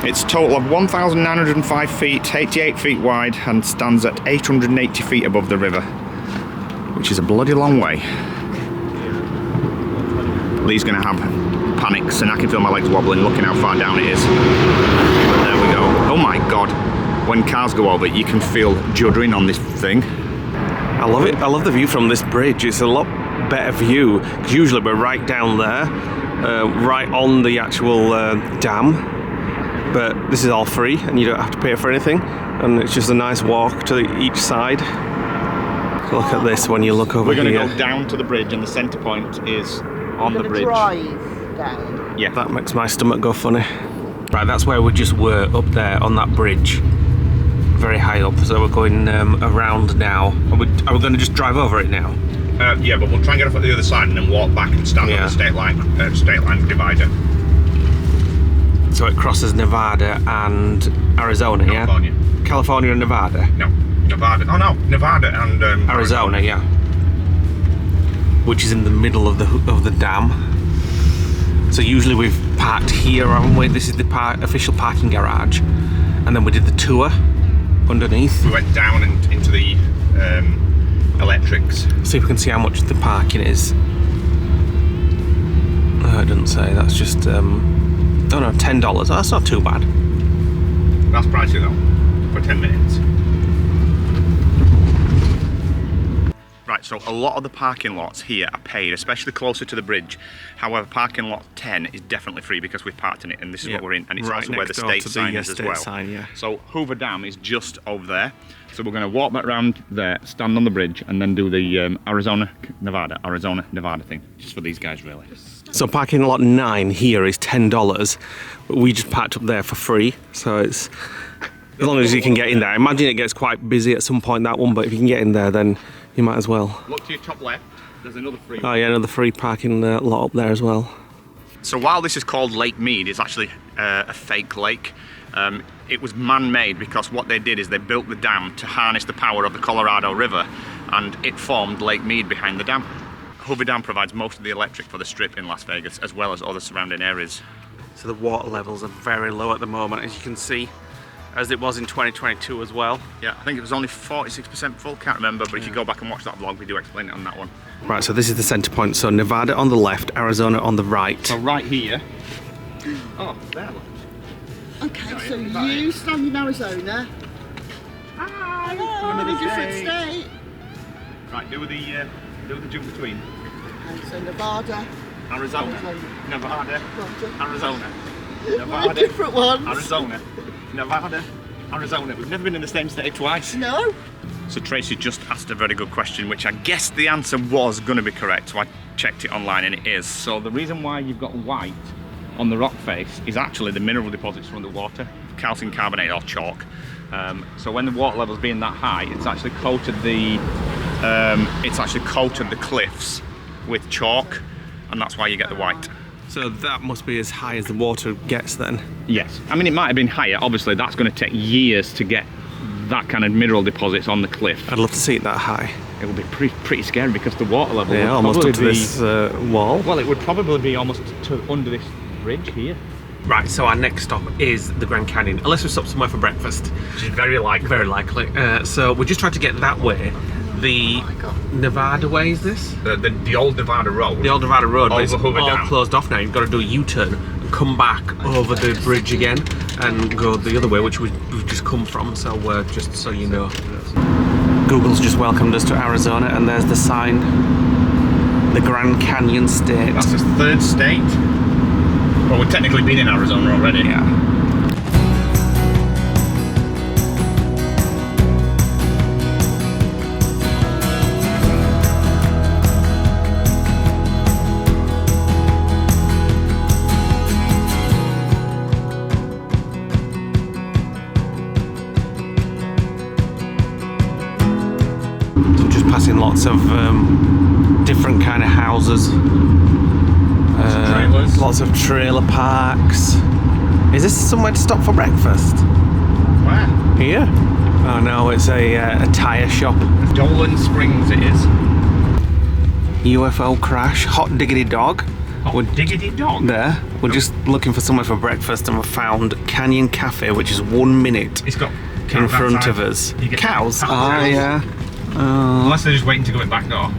It's a total of 1,905 feet, 88 feet wide, and stands at 880 feet above the river, which is a bloody long way. Lee's gonna have panics, and I can feel my legs wobbling looking how far down it is. But there we go. Oh my God. When cars go over it, you can feel juddering on this thing. I love it. I love the view from this bridge. It's a lot better view, because usually we're right down there, right on the actual dam. But this is all free and you don't have to pay for anything, and it's just a nice walk to each side. Look at this when you look over here. We're going to go down to the bridge, and the centre point is on the bridge. Drive down. Yeah. That makes my stomach go funny. Right, that's where we just were, up there on that bridge. Very high up, so we're going around now. Are we going to just drive over it now? Yeah, but we'll try and get off at the other side and then walk back and stand on the state line divider. So it crosses Nevada and Arizona, California. Yeah? California and Nevada? No, Nevada. Oh no, Nevada and Arizona, yeah. Which is in the middle of the dam. So usually we've parked here, haven't we? This is the official parking garage, and then we did the tour underneath. We went down and into the electrics. See if we can see how much the parking is. Oh, it doesn't say. That's just oh no, $10. Oh, that's not too bad. That's pricey though, for 10 minutes. Right, so a lot of the parking lots here are paid, especially closer to the bridge. However, parking lot 10 is definitely free because we've parked in it, and this is what we're in, and it's right also where the state sign is as well. Sign, yeah. So Hoover Dam is just over there. So we're going to walk back around there, stand on the bridge, and then do the Arizona, Nevada thing, just for these guys really. So parking lot 9 here is $10, but we just parked up there for free, so it's as long as you can get in there. I imagine it gets quite busy at some point, that one, but if you can get in there, then you might as well. Look to your top left, there's another free. Oh yeah, another free parking lot up there as well. So while this is called Lake Mead, it's actually a fake lake. It was man-made because what they did is they built the dam to harness the power of the Colorado River, and it formed Lake Mead behind the dam. Hoover Dam provides most of the electric for the Strip in Las Vegas, as well as other surrounding areas. So the water levels are very low at the moment, as you can see, as it was in 2022 as well. Yeah, I think it was only 46% full, can't remember, but if you go back and watch that vlog, we do explain it on that one. Right, so this is the centre point. So Nevada on the left, Arizona on the right. So right here. Oh, there, look. Okay, so you stand in Arizona. Hi! I'm in a different state. Right, do the jump between. Okay, so Nevada. Arizona. Nevada. Arizona. We're Nevada. different ones. Arizona. Nevada. Arizona. We've never been in the same state twice. No. So Tracy just asked a very good question, which I guessed the answer was going to be correct, so I checked it online and it is. So the reason why you've got white on the rock face is actually the mineral deposits from the water. Calcium carbonate or chalk. So when the water level's being that high, it's actually coated the cliffs with chalk, and that's why you get the white. So that must be as high as the water gets then? Yes. I mean, it might have been higher. Obviously, that's going to take years to get that kind of mineral deposits on the cliff. I'd love to see it that high. It would be pretty scary because the water level would almost probably up to this wall. Well, it would probably be almost to under this bridge here. Right, so our next stop is the Grand Canyon, unless we stop somewhere for breakfast. Which is very likely. Very likely. So we're just trying to get that way. The Nevada way, is this? The old Nevada Road. The old Nevada Road, but it's Over Hoover all Dam. closed off now. You've got to do a U-turn and come back over the bridge again and go the other way, which we've just come from, so just so you know. Google's just welcomed us to Arizona, and there's the sign. The Grand Canyon State. That's the third state. Well, we've technically been in Arizona already. Yeah. So just passing lots of different kind of houses. Trailers. Lots of trailer parks. Is this somewhere to stop for breakfast? Where? Here? Oh no, it's a tyre shop. Dolan Springs it is. UFO crash, hot diggity dog. Oh, diggity dog. There. We're just looking for somewhere for breakfast, and we found Canyon Cafe, which is 1 minute It's got in cows front outside. of us. You get Cows? cows. Oh yeah. Unless they're just waiting to go in back door.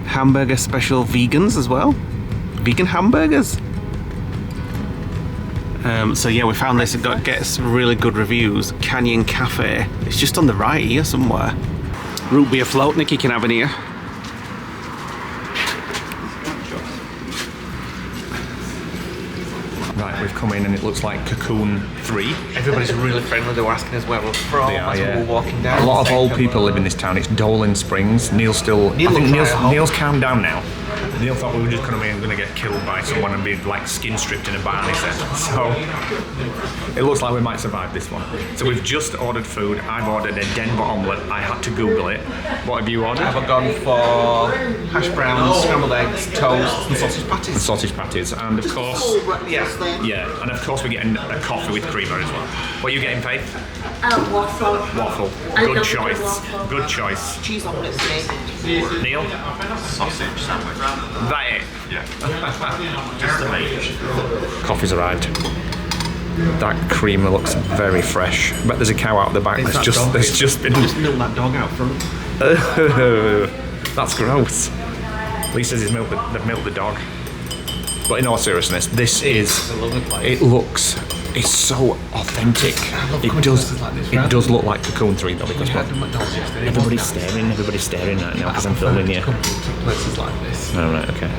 Hamburger special vegans as well. Vegan hamburgers. So yeah, we found this. It gets really good reviews. Canyon Cafe. It's just on the right here somewhere. Root beer float, Nick, you can have in here. Right, we've come in and it looks like Cocoon 3. Everybody's really friendly. They were asking us where we're from They are, as yeah. we were walking down. A lot of old people live in this town. It's Dolan Springs. Neil's still. Neil I think looks like a home. Neil's calmed down now. Neil thought we were just going to get killed by someone and be like skin stripped in a barn, he said. So it looks like we might survive this one. So we've just ordered food. I've ordered a Denver omelette. I had to Google it. What have you ordered? I've gone for hash browns, scrambled eggs, toast, and sausage patties. And sausage patties, and of course, All breakfast then. yeah, and of course we're getting a coffee with creamer as well. What are you getting, Faith? Waffle. Waffle. I Good love choice. the waffle. Good choice. Cheese omelette, please. Neil? Sausage sandwich. That it? Yeah. Just the meat. Coffee's arrived. That creamer looks very fresh. But there's a cow out the back that's just been. Just milk that dog out front. That's gross. Lee says they've milked the dog. But in all seriousness, this is. a lovely place. It looks. It's so authentic. It does look like Cocoon 3 though, because everybody's staring right now because I'm filming you. Places like this. Oh right, okay.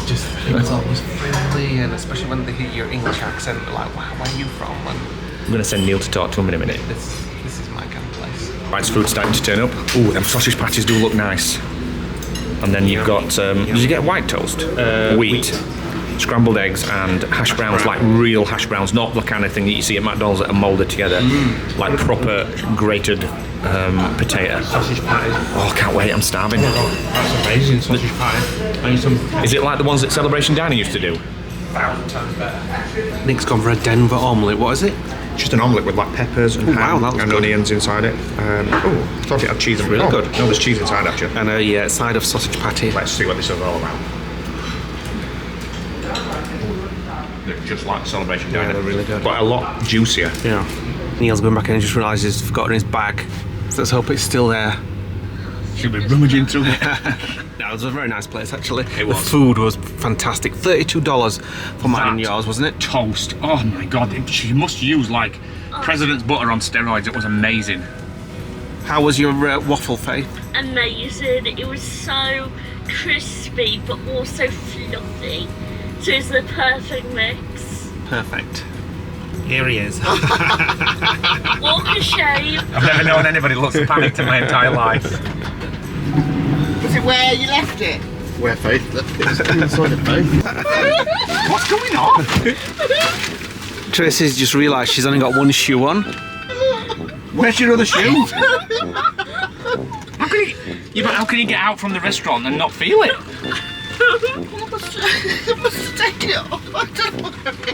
Just it's always friendly, and especially when they hear your English accent, they're like, wow, where are you from? And I'm gonna send Neil to talk to him in a minute. this is my kind of place. Right, it's food starting to turn up. Ooh, them sausage patties do look nice. And then you've got, did you get white toast? Wheat. Scrambled eggs and hash browns, like real hash browns, not the kind of thing that you see at McDonald's that are moulded together, like proper grated potato. Sausage patties. Oh, can't wait, I'm starving. That's amazing sausage patty. I need some Is it like the ones that Celebration Dining used to do? 1,000 times better. Nick's gone for a Denver omelette. What is it? Just an omelette with like peppers and wow, ham that looks and good. onions inside it. I thought it had cheese and really good. No, there's cheese inside actually. And a side of sausage patty. Let's see what this is all about. They're just like Celebration Dining. they're really good. But a lot juicier. Yeah. Neil's going back in and just realised he's forgotten his bag. So let's hope it's still there. Should be rummaging through it. That was a very nice place actually. It was. The food was fantastic. $32 for mine and That yours, wasn't it? Toast. Oh my god, she must use like President's butter on steroids. It was amazing. How was your waffle, Faith? Amazing. It was so crispy but also fluffy. So it's the perfect mix. Perfect. Here he is. Walk of shame. I've never known anybody look so panicked in my entire life. Was it where you left it? Where, Faith? It's inside of Faith. What's going on? Tracy's just realised she's only got one shoe on. Where's your other shoe? How can you get out from the restaurant and not feel it? I must take it off. I don't want to be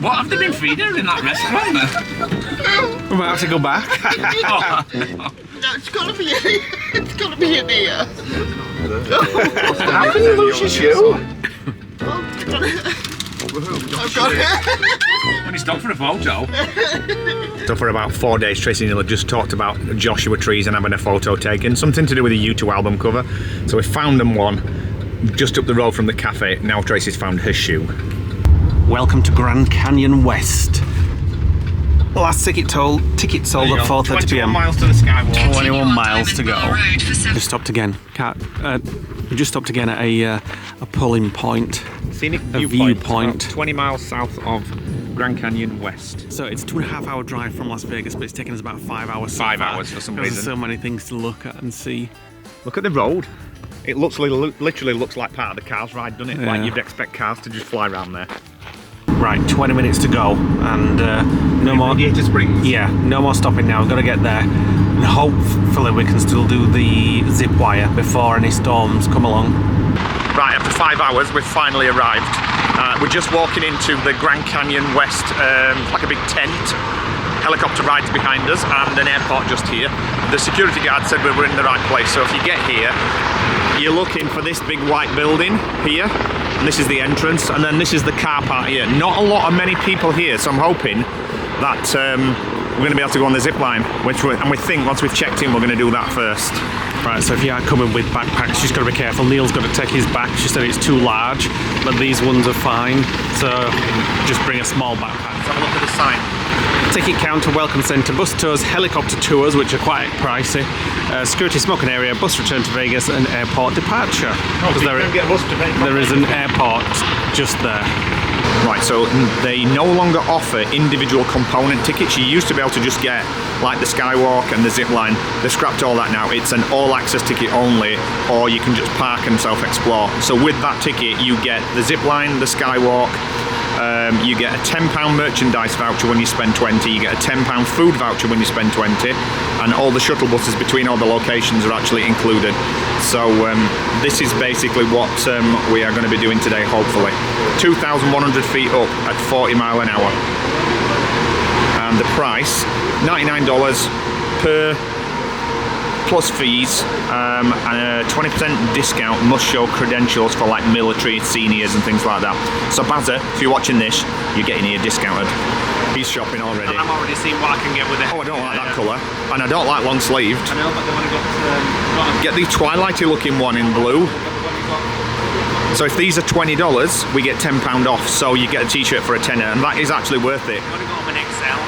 What have they been feeding her in that restaurant? We might have to go back. No, it's got to be in here. It's got to be in here. How can you lose your shoe? Oh When he stopped for a photo. So for about 4 days, Tracy and Neil had just talked about Joshua trees and having a photo taken. Something to do with a U2 album cover. So we found them one just up the road from the cafe. Now Tracy's found her shoe. Welcome to Grand Canyon West. Last ticket sold at 4:30 p.m. 21 miles to the Skywalk. 21 miles to go. Just stopped again. We just stopped again at a pulling point. Scenic a viewpoint. 20 miles south of Grand Canyon West. So it's a 2.5-hour drive from Las Vegas, but it's taken us about 5 hours. 5 hours for some reason. There's so many things to look at and see. Look at the road. It literally looks like part of the Cars ride, doesn't it? Yeah. Like you'd expect cars to just fly around there. Right, 20 minutes to go, and no more. Radiator Springs. Yeah, no more stopping now. We've got to get there, and hopefully we can still do the zip wire before any storms come along. Right, after 5 hours, we've finally arrived. We're just walking into the Grand Canyon West, like a big tent. Helicopter rides behind us and an airport just here. The security guard said we were in the right place, so if you get here, you're looking for this big white building here. And this is the entrance, and then this is the car park here. Not a many people here, so I'm hoping that we're going to be able to go on the zip line, and we think once we've checked in, we're going to do that first. Right, so if you are coming with backpacks, you've just got to be careful. Neil's got to take his back. She said it's too large, but these ones are fine. So just bring a small backpack. Let's have a look at the sign. Ticket counter, welcome centre, bus tours, helicopter tours, which are quite pricey, security smoking area, bus return to Vegas, and airport departure. So you can get a bus to Vegas. There is an airport just there. Right, so they no longer offer individual component tickets. You used to be able to just get like the Skywalk and the zipline. They've scrapped all that now. It's an all-access ticket only, or you can just park and self-explore. So with that ticket, you get the zipline, the Skywalk. You get a £10 merchandise voucher when you spend 20. You get a £10 food voucher when you spend 20, and all the shuttle buses between all the locations are actually included. So this is basically what we are going to be doing today, hopefully. 2,100 feet up at 40 mile an hour, and the price $99 per plus fees, and a 20% discount, must show credentials for like military, seniors and things like that. So Bazza, if you're watching this, you're getting here discounted. He's shopping already. I'm already seeing what I can get with it. Oh, I don't like that colour, and I don't like long sleeved. I know, but the one got Get the twilighty looking one in blue. So if these are $20, we get £10 off, so you get a t-shirt for a tenner, and that is actually worth it. I've got them an XL.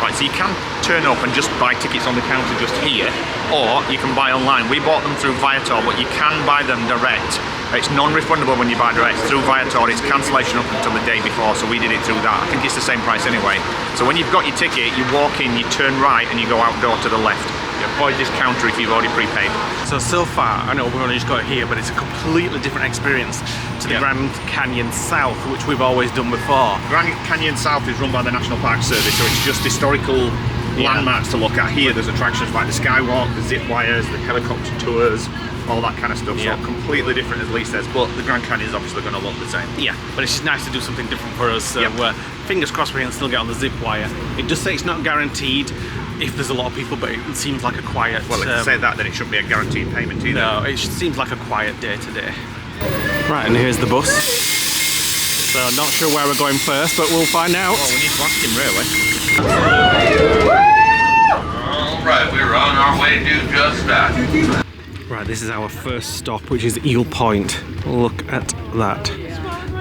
Right, so you can turn up and just buy tickets on the counter just here, or you can buy online. We bought them through Viator, but you can buy them direct. It's non-refundable when you buy direct. Through Viator, it's cancellation up until the day before, so we did it through that. I think it's the same price anyway. So when you've got your ticket, you walk in, you turn right, and you go outdoor to the left. You avoid this counter if you've already prepaid. So far, I know we've only just got here, but it's a completely different experience to the Grand Canyon South, which we've always done before. Grand Canyon South is run by the National Park Service, so it's just historical landmarks to look at. Here there's attractions like the Skywalk, the zip wires, the helicopter tours, all that kind of stuff. So completely different, as Lee says, but the Grand Canyon is obviously going to look the same. Yeah, but it's just nice to do something different for us. So fingers crossed we can still get on the zip wire. It does say it's not guaranteed if there's a lot of people, but it seems like a quiet... Well, if you say that, then it shouldn't be a guaranteed payment either. No, it seems like a quiet day today. Right, and here's the bus. So not sure where we're going first, but we'll find out. Well, we need to ask him, really. Alright, we're on our way to do just that. Right, this is our first stop, which is Eel Point. Look at that.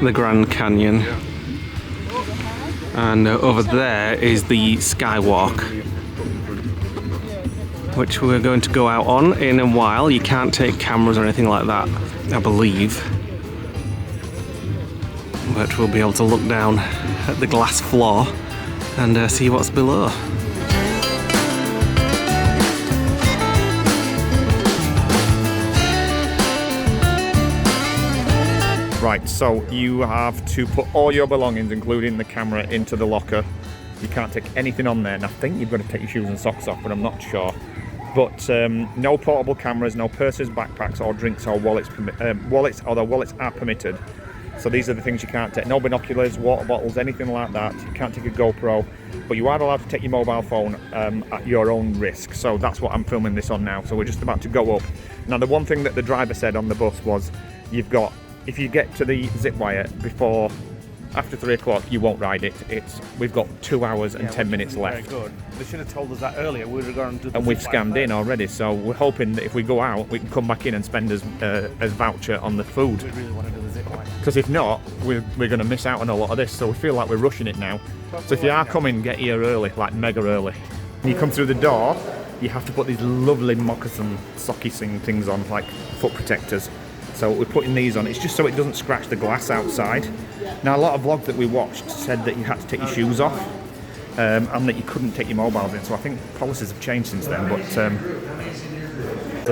The Grand Canyon. And over there is the Skywalk, which we're going to go out on in a while. You can't take cameras or anything like that, I believe. But we'll be able to look down at the glass floor and see what's below. Right, so you have to put all your belongings, including the camera, into the locker. You can't take anything on there, and I think you've got to take your shoes and socks off, but I'm not sure. But no portable cameras, no purses, backpacks, or drinks or wallets. Although wallets are permitted. So these are the things you can't take. No binoculars, water bottles, anything like that. You can't take a GoPro, but you are allowed to take your mobile phone at your own risk. So that's what I'm filming this on now. So we're just about to go up. Now the one thing that the driver said on the bus was, you've got, if you get to the zip wire before after 3 o'clock, you won't ride it. We've got 2 hours and 10 minutes left. Very good. They should have told us that earlier. We'd have gone to the And we've zip scammed line in already, so we're hoping that if we go out, we can come back in and spend as voucher on the food. first. We really want to do the zip line. Because if not, we're going to miss out on a lot of this, so we feel like we're rushing it now. So if you are coming, get here early, like mega early. When you come through the door, you have to put these lovely moccasin socky things on, like foot protectors. So we're putting these on. It's just so it doesn't scratch the glass outside. Now, a lot of vlogs that we watched said that you had to take your shoes off and that you couldn't take your mobiles in. So I think policies have changed since then. But so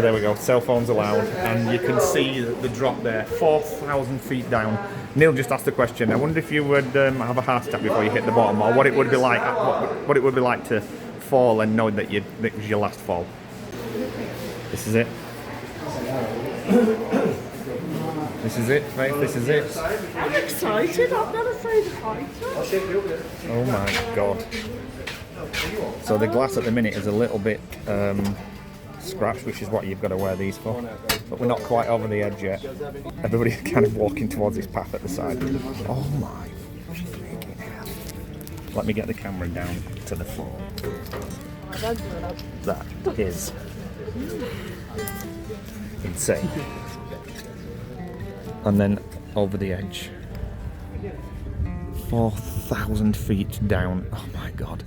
there we go. Cell phones allowed, and you can see the drop there, 4,000 feet down. Neil just asked the question. I wonder if you would have a heart attack before you hit the bottom, or what it would be like. What it would be like to fall and know that it was your last fall. This is it. This is it, Faith, this is it. I'm excited, I'm not afraid of heights. Oh my god. So the glass at the minute is a little bit scratched, which is what you've got to wear these for. But we're not quite over the edge yet. Everybody's kind of walking towards this path at the side. Oh my freaking hell. Let me get the camera down to the floor. That is insane. And then over the edge, 4,000 feet down. Oh my god.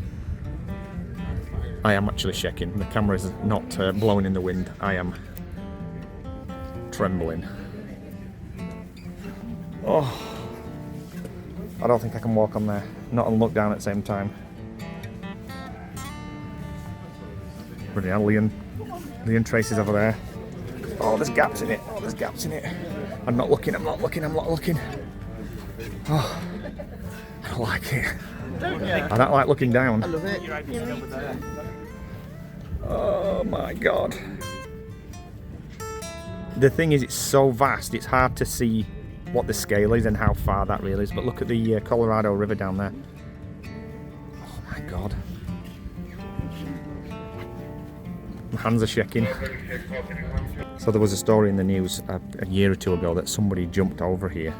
I am actually shaking. The camera is not blowing in the wind. I am trembling. Oh, I don't think I can walk on there. Not and look down at the same time. Brilliant. Leon Tracy's over there. Oh, there's gaps in it. Oh, there's gaps in it. I'm not looking. I'm not looking. Oh, I don't like it. I don't like looking down. I love it. Oh my god. The thing is, it's so vast, it's hard to see what the scale is and how far that really is. But look at the Colorado River down there. Oh my god. My hands are shaking. So there was a story in the news a year or two ago that somebody jumped over here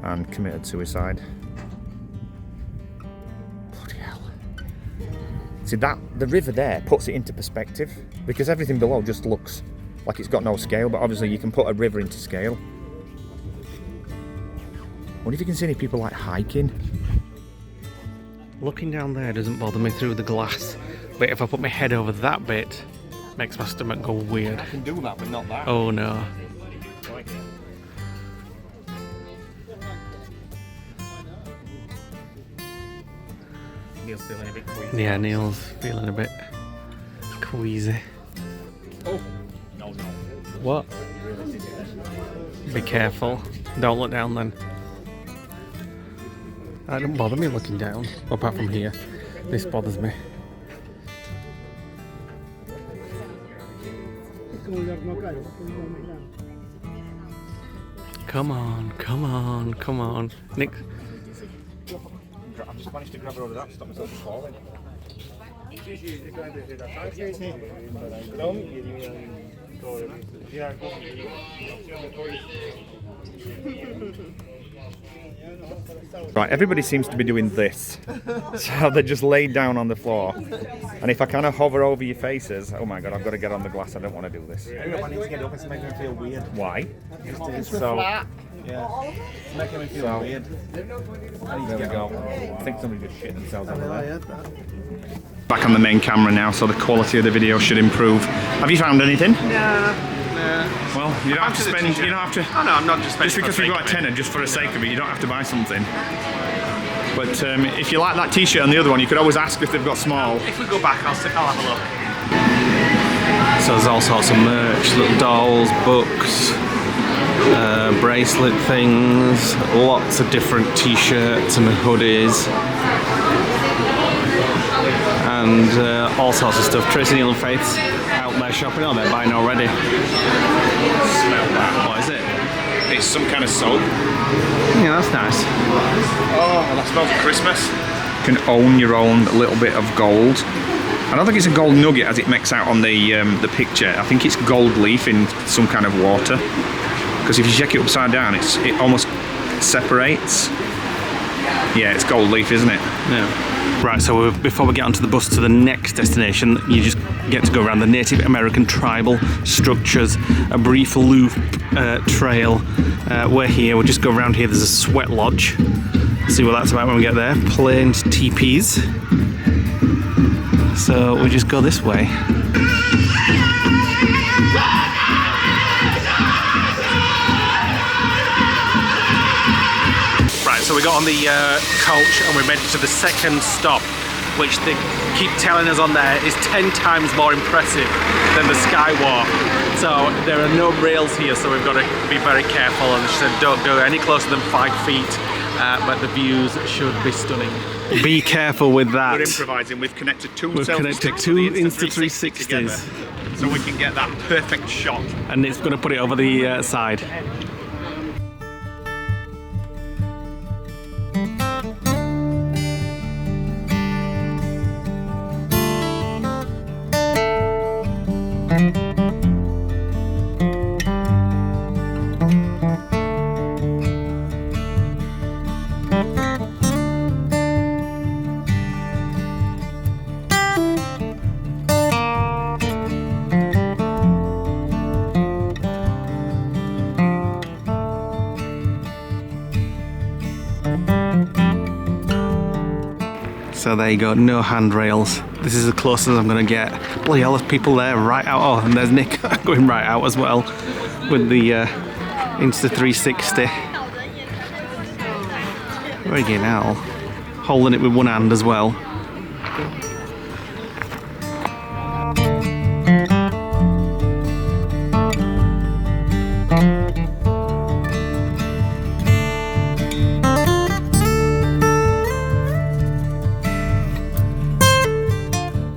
and committed suicide. Bloody hell. See, the river there puts it into perspective, because everything below just looks like it's got no scale, but obviously you can put a river into scale. I wonder if you can see any people like hiking. Looking down there doesn't bother me through the glass, but if I put my head over that bit, it makes my stomach go weird. I can do that, but not that. Oh no. Neil's feeling a bit queasy. Yeah, Neil's feeling a bit queasy. Oh, no. What? Be careful. Don't look down then. That doesn't bother me looking down, apart from here. This bothers me. Come on. Nick. I've just managed to grab her over that to stop myself from falling. Right, everybody seems to be doing this. So they're just laid down on the floor. And if I kind of hover over your faces, oh my god, I've got to get on the glass, I don't want to do this. Everyone needs to get up, it's making me feel weird. Why? It's flat. Yeah. It's making me feel weird. There we go. I think somebody just shit themselves over there. Back on the main camera now, so the quality of the video should improve. Have you found anything? Nah. Well, you don't have to spend. You don't have to. Oh no, I'm not just spending. Just because we've got a tenner, just for the sake of it, you don't have to buy something. But if you like that T-shirt and the other one, you could always ask if they've got small. If we go back, I'll have a look. So there's all sorts of merch, little dolls, books, bracelet things, lots of different T-shirts and hoodies, and all sorts of stuff. Tracy, Neil and Faith's out there shopping. Oh, they're buying already. Smell that. What is it? It's some kind of soap. Yeah, that's nice. Oh, that smells of Christmas. You can own your own little bit of gold. I don't think it's a gold nugget as it makes out on the picture. I think it's gold leaf in some kind of water. Because if you check it upside down, it almost separates. Yeah, it's gold leaf, isn't it? Yeah. Right, so before we get onto the bus to the next destination, you just get to go around the Native American tribal structures, a brief loop trail. We're here, we'll just go around here. There's a sweat lodge. See what that's about when we get there. Plains teepees. So we just go this way. So we got on the coach and we made it to the second stop, which they keep telling us on there is 10 times more impressive than the Skywalk. So there are no rails here, so we've got to be very careful, and she said don't go any closer than 5 feet, but the views should be stunning. Be careful with that. We're improvising, we've connected two Insta360s together, so we can get that perfect shot. And it's going to put it over the side. So there you go, no handrails. This is the closest I'm gonna get. Bloody hell, there's people there right out. Oh, and there's Nick going right out as well with the Insta360. Friggin' hell. Holding it with one hand as well.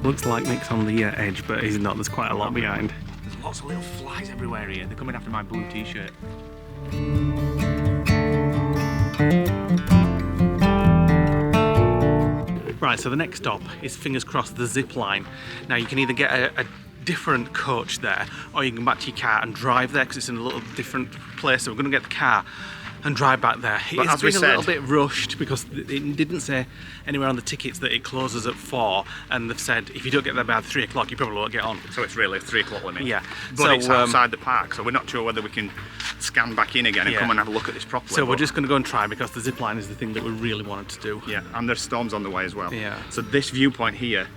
Looks like Nick's on the edge, but he's not. There's quite a lot behind. There's lots of little flies everywhere here. They're coming after my blue t-shirt. Right, so the next stop is, fingers crossed, the zip line. Now you can either get a different coach there, or you can go back to your car and drive there because it's in a little different place. So we're going to get the car and drive back there. It's been a little bit rushed because it didn't say anywhere on the tickets that it closes at 4, and they've said if you don't get there by 3 o'clock you probably won't get on. So it's really a 3 o'clock limit. Yeah. But so, it's outside the park, so we're not sure whether we can scan back in again and come and have a look at this properly. So we're just going to go and try because the zip line is the thing that we really wanted to do. Yeah, and there's storms on the way as well. Yeah. So this viewpoint here,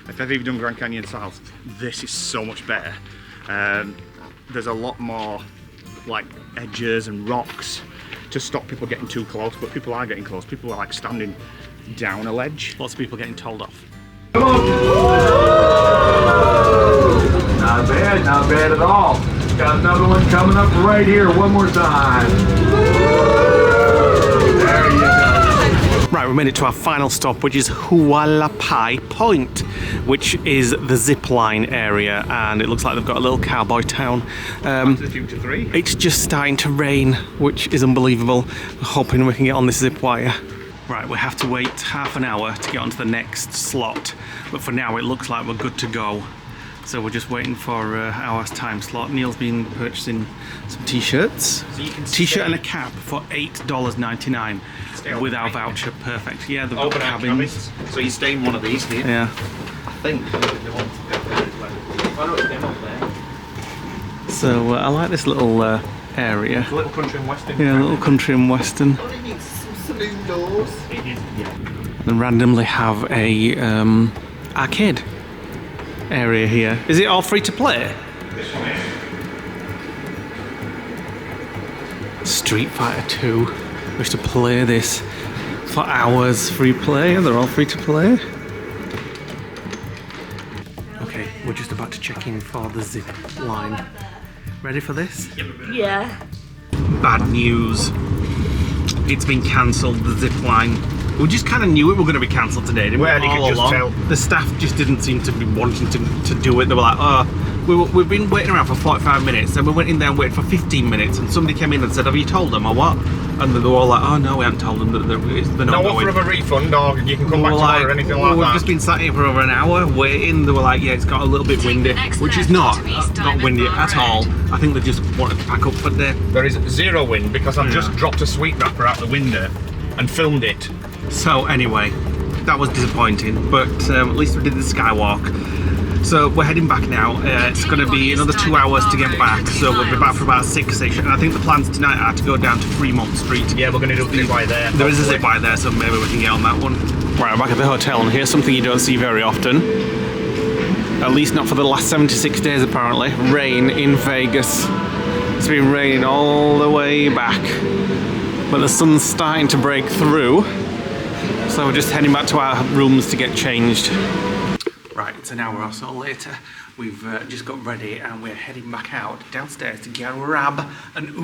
if I've even done Grand Canyon South, this is so much better. There's a lot more like edges and rocks to stop people getting too close, but people are getting close. People are like standing down a ledge. Lots of people getting told off. Come on! Not bad at all. Got another one coming up right here. One more time. There you go. Right, we made it to our final stop, which is Hualapai Point, which is the zip line area, and it looks like they've got a little cowboy town. It's just starting to rain, which is unbelievable. We're hoping we can get on this zip wire. Right, we have to wait half an hour to get onto the next slot, but for now it looks like we're good to go. So we're just waiting for our time slot. Neil's been purchasing some t-shirts. So you can t-shirt and a cap for $8.99 with our voucher. Perfect. Yeah, they've got cabins. So you stay in one of these here. Yeah. I think they want to go there as well. Oh no, it's them up there. So I like this little area. It's a little country and western. Yeah, a little country and western. Only needs some saloon doors. And randomly have a arcade area here. Is it all free to play? This one is. Street Fighter 2. We used to play this for hours. Free play, and they're all free to play. Okay, we're just about to check in for the zip line. Ready for this? Yeah. Bad news. It's been cancelled, the zip line. We just kind of knew it were going to be cancelled today, didn't we? Well, you could just tell. The staff just didn't seem to be wanting to do it. They were like, oh, we've been waiting around for 45 minutes, and we went in there and waited for 15 minutes, and somebody came in and said, have you told them or what? And they were all like, oh no, we haven't told them that they're not going. No offer of a refund, or you can come back tomorrow or anything like that. We've just been sat here for over an hour waiting. They were like, yeah, it's got a little bit windy, which is not windy at all. I think they just wanted to pack up for the day. There is zero wind because I've just dropped a sweet wrapper out the window, and filmed it. So anyway, that was disappointing, but at least we did the Skywalk. So we're heading back now. It's going to be another 2 hours to get back, so we'll be back for about 6ish. And I think the plans tonight are to go down to Fremont Street. Yeah, we're going to do a zip line there. There is a zip line there, so maybe we can get on that one. Right, I'm back at the hotel, and here's something you don't see very often. At least not for the last 76 days, apparently. Rain in Vegas. It's been raining all the way back, but the sun's starting to break through. So we're just heading back to our rooms to get changed. Right, it's an hour or so later. We've just got ready and we're heading back out downstairs to grab an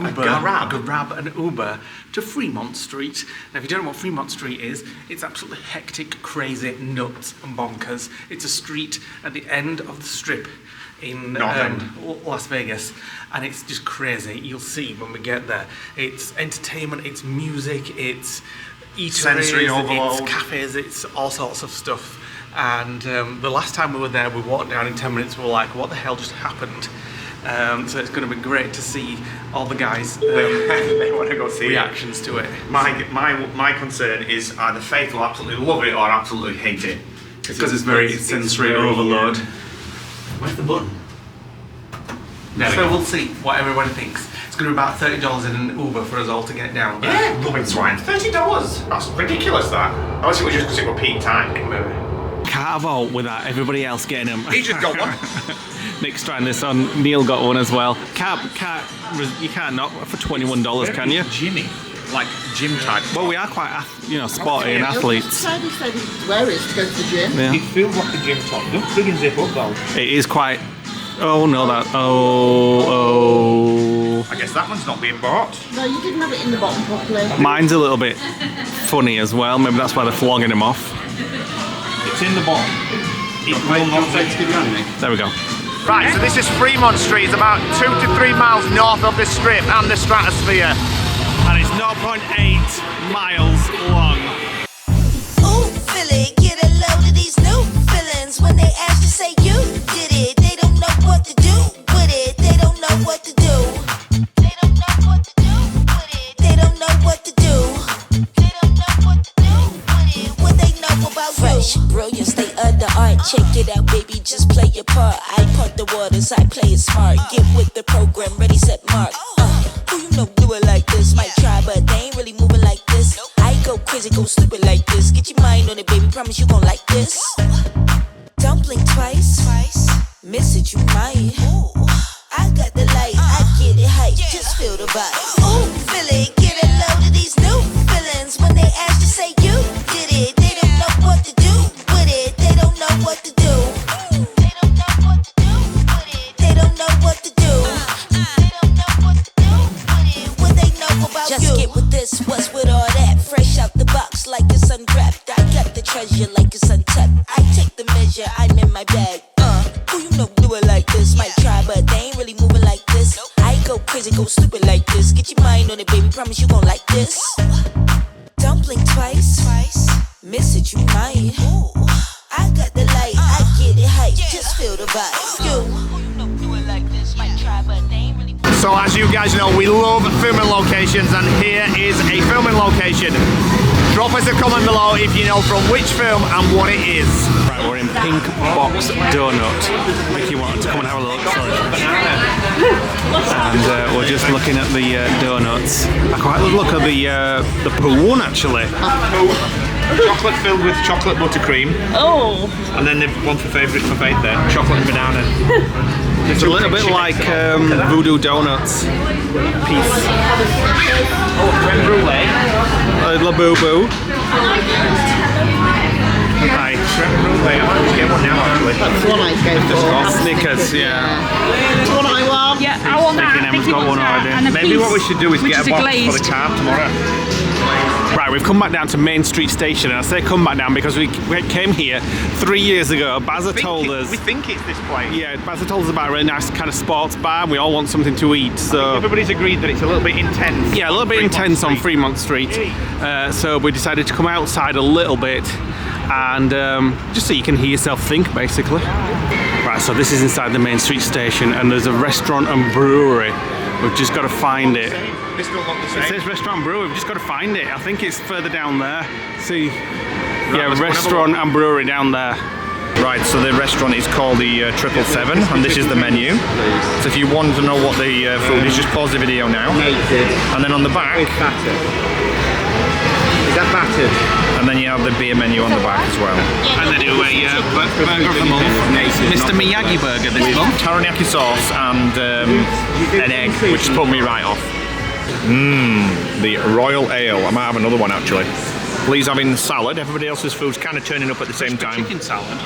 Uber to Fremont Street. Now, if you don't know what Fremont Street is, it's absolutely hectic, crazy, nuts and bonkers. It's a street at the end of the strip in Las Vegas, and it's just crazy. You'll see when we get there. It's entertainment, it's music, it's eateries, sensory overload, it's cafes, it's all sorts of stuff. And the last time we were there, we walked down in 10 minutes, we were like, what the hell just happened? So it's going to be great to see all the guys' they want to go see reactions to it. My concern is either Faith will absolutely love it or absolutely hate it. Because it's very sensory overload. Where's the button? So we'll see what everybody thinks. It's going to be about $30 in an Uber for us all to get down there. Yeah, loving swine. $30. That's ridiculous, that. Unless it was just because it was peak time. Maybe. Can't vote without everybody else getting them. He just got one. Nick's trying this on. Neil got one as well. You can't not for $21, can you? Jimmy, like gym type. Well, we are quite, sporty and athletes. He said he'd wear it to go to the gym. Yeah. It feels like a gym top. Don't friggin' zip up though. It is quite. Oh no, that. Oh. I guess that one's not being bought. No, you didn't have it in the bottom properly. Mine's a little bit funny as well. Maybe that's why they're flogging him off. It's in the bottom. It will not take. There we go. Right, so this is Fremont Street. It's about 2 to 3 miles north of the strip and the stratosphere. And it's 0.8 miles long. Ooh, Philly, get a load of these new feelings. When they ask you, say you did it. They don't know what to do with it. They don't know what to do. They don't know what to do with it. They don't know what to do. They don't know what to do with it. What they know about fresh, brilliant, state of the art. Check it out, baby, just play your part. I pump the waters, I play it smart. Get with the program, ready, set, mark. Who you know do it like this? Might try, but they ain't really moving like this. I go crazy, go stupid like this. Get your mind on it, baby, promise you gon' like this. Don't blink twice, miss it, you might. I got the light, I get it hype, just feel the vibe. Ooh, feel it, get a load of these new feelings. When they ask you, say you did it. They don't know what to do with it. They don't know what to do. They don't know what to do with it. They don't know what to do. They don't know what to do with it. What they know about you. Just get with this, what's with all that? Fresh out the box like it's unwrapped. I got the treasure like it's untapped. I take the measure, I'm in my bag. Who you know do it like this? Might try, but they ain't really moving like this. I go crazy, go stupid like this. Get your mind on it, baby, promise you gon' like this. Don't blink twice, miss it, you might. I got the light, I get it hype, just feel the vibe. You know do it like this, might try, but they ain't really. So as you guys know, we love filming locations, and here is a filming location. Drop us a comment below if you know from which film and what it is. Right, we're in Pink Box Donut. Mickey wanted to come and have a look. Sorry. And we're just looking at the donuts. I quite like the look of the pool one actually. Chocolate filled with chocolate buttercream. Oh. And then the one for favourite for Faith there, chocolate and banana. It's a little bit like Voodoo Donuts piece. Oh, creme brulee. La Boo Boo. Hi. Creme brulee. I might just get one now actually. That's what I go for. Snickers, yeah. That's what I want. Yeah, I want that. Emma's got one already. And a Maybe piece, what we should do is which get is a box glazed. for the car tomorrow. Right, we've come back down to Main Street Station, and I say come back down because we came here 3 years ago. Bazza told us. We think it's this place. Yeah, Bazza told us about a really nice kind of sports bar, and we all want something to eat, so. Everybody's agreed that it's a little bit intense. Yeah, a little bit intense on Fremont Street. So we decided to come outside a little bit, and just so you can hear yourself think, basically. Right, so this is inside the Main Street Station, and there's a restaurant and brewery We've just got to find it. This don't look the same. It says restaurant brewery, we've just got to find it. I think it's further down there. See? Yeah, let's go and have a restaurant look. and brewery down there. Right, so the restaurant is called the 777, and this is the menu. So if you want to know what the food is, just pause the video now. And then on the back, is that battered? And then you have the beer menu on the back as well. And they do a burger of the month. Mr. Miyagi burger this month. Taranaki sauce and an egg, which put me right off. The Royal Ale. I might have another one actually. Lee's having salad. Everybody else's food's kind of turning up at the same time. Chicken salad.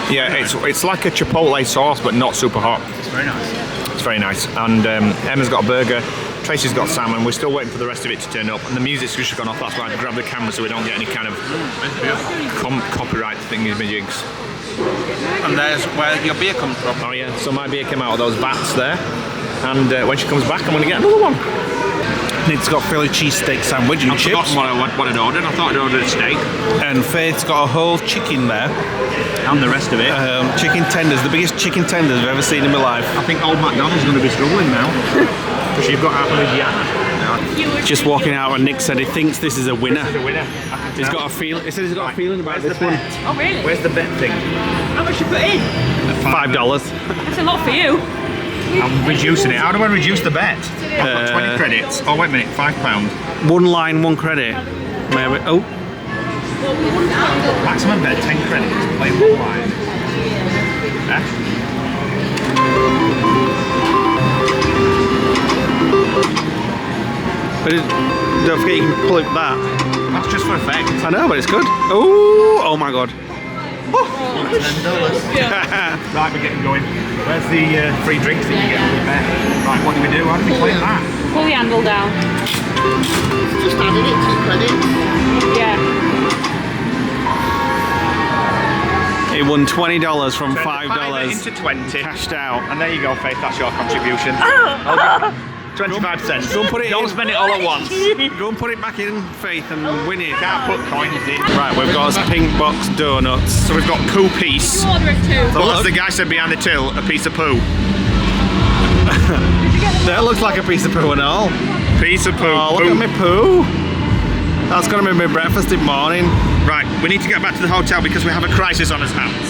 Yeah, it's like a chipotle sauce, but not super hot. It's very nice. It's very nice. And Emma's got a burger. Tracy's got salmon. We're still waiting for the rest of it to turn up, and the music's just gone off. That's why I grabbed the camera so we don't get any kind of copyright thingy-majigs. And there's where your beer comes from. Oh yeah, so my beer came out of those vats there, and when she comes back, I'm going to get another one. Nick's got Philly cheesesteak sandwich and I've chips. forgotten what I'd ordered. I thought I'd ordered a steak. And Faith's got a whole chicken there. And the rest of it. Chicken tenders, the biggest chicken tenders I've ever seen in my life. I think old McDonald's going to be struggling now. Because you've got Louisiana. Just walking out, and Nick said he thinks this is a winner. This is a winner. He's got a feeling. He said he's got a feeling about this one. Oh really? Where's the bet thing? How much you put in? $5. That's a lot for you. I'm reducing it. How do I reduce the bet? I've got 20 credits. Oh wait a minute, £5. One line, one credit. Maybe. Oh. Maximum bet, 10 credits. Play one line. But don't forget you can pull it that. That's just for effect. I know, but it's good. Oh my god. Right, we're getting going. Where's the free drinks that you get with the bet? Right, what do we do? How do we play that? Pull the handle down. Just added it, 2 credits. Yeah. He won $20 from Turn the $5. fiver into 20. Cashed out. And there you go, Faith, that's your contribution. 25 cents. Go and put it Don't in. spend it all at once. Go and put it back in, Faith, and win it. Can't put coins in. Right, we've got us pink box donuts. So we've got poo piece. You order it too. So what's the guy said behind the till? A piece of poo. That looks like a piece of poo and all. Piece of poo. Oh, look at me poo. That's gonna be my breakfast in the morning. Right, we need to get back to the hotel because we have a crisis on our hands.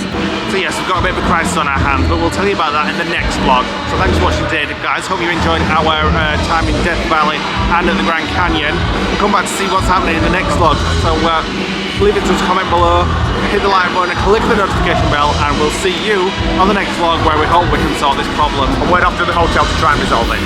So yes, we've got a bit of a crisis on our hands, but we'll tell you about that in the next vlog. So thanks for watching today, guys. Hope you enjoyed our time in Death Valley and at the Grand Canyon. We'll come back to see what's happening in the next vlog. So leave it to us, comment below, hit the like button, click the notification bell, and we'll see you on the next vlog where we hope we can solve this problem. And we're off to the hotel to try and resolve it.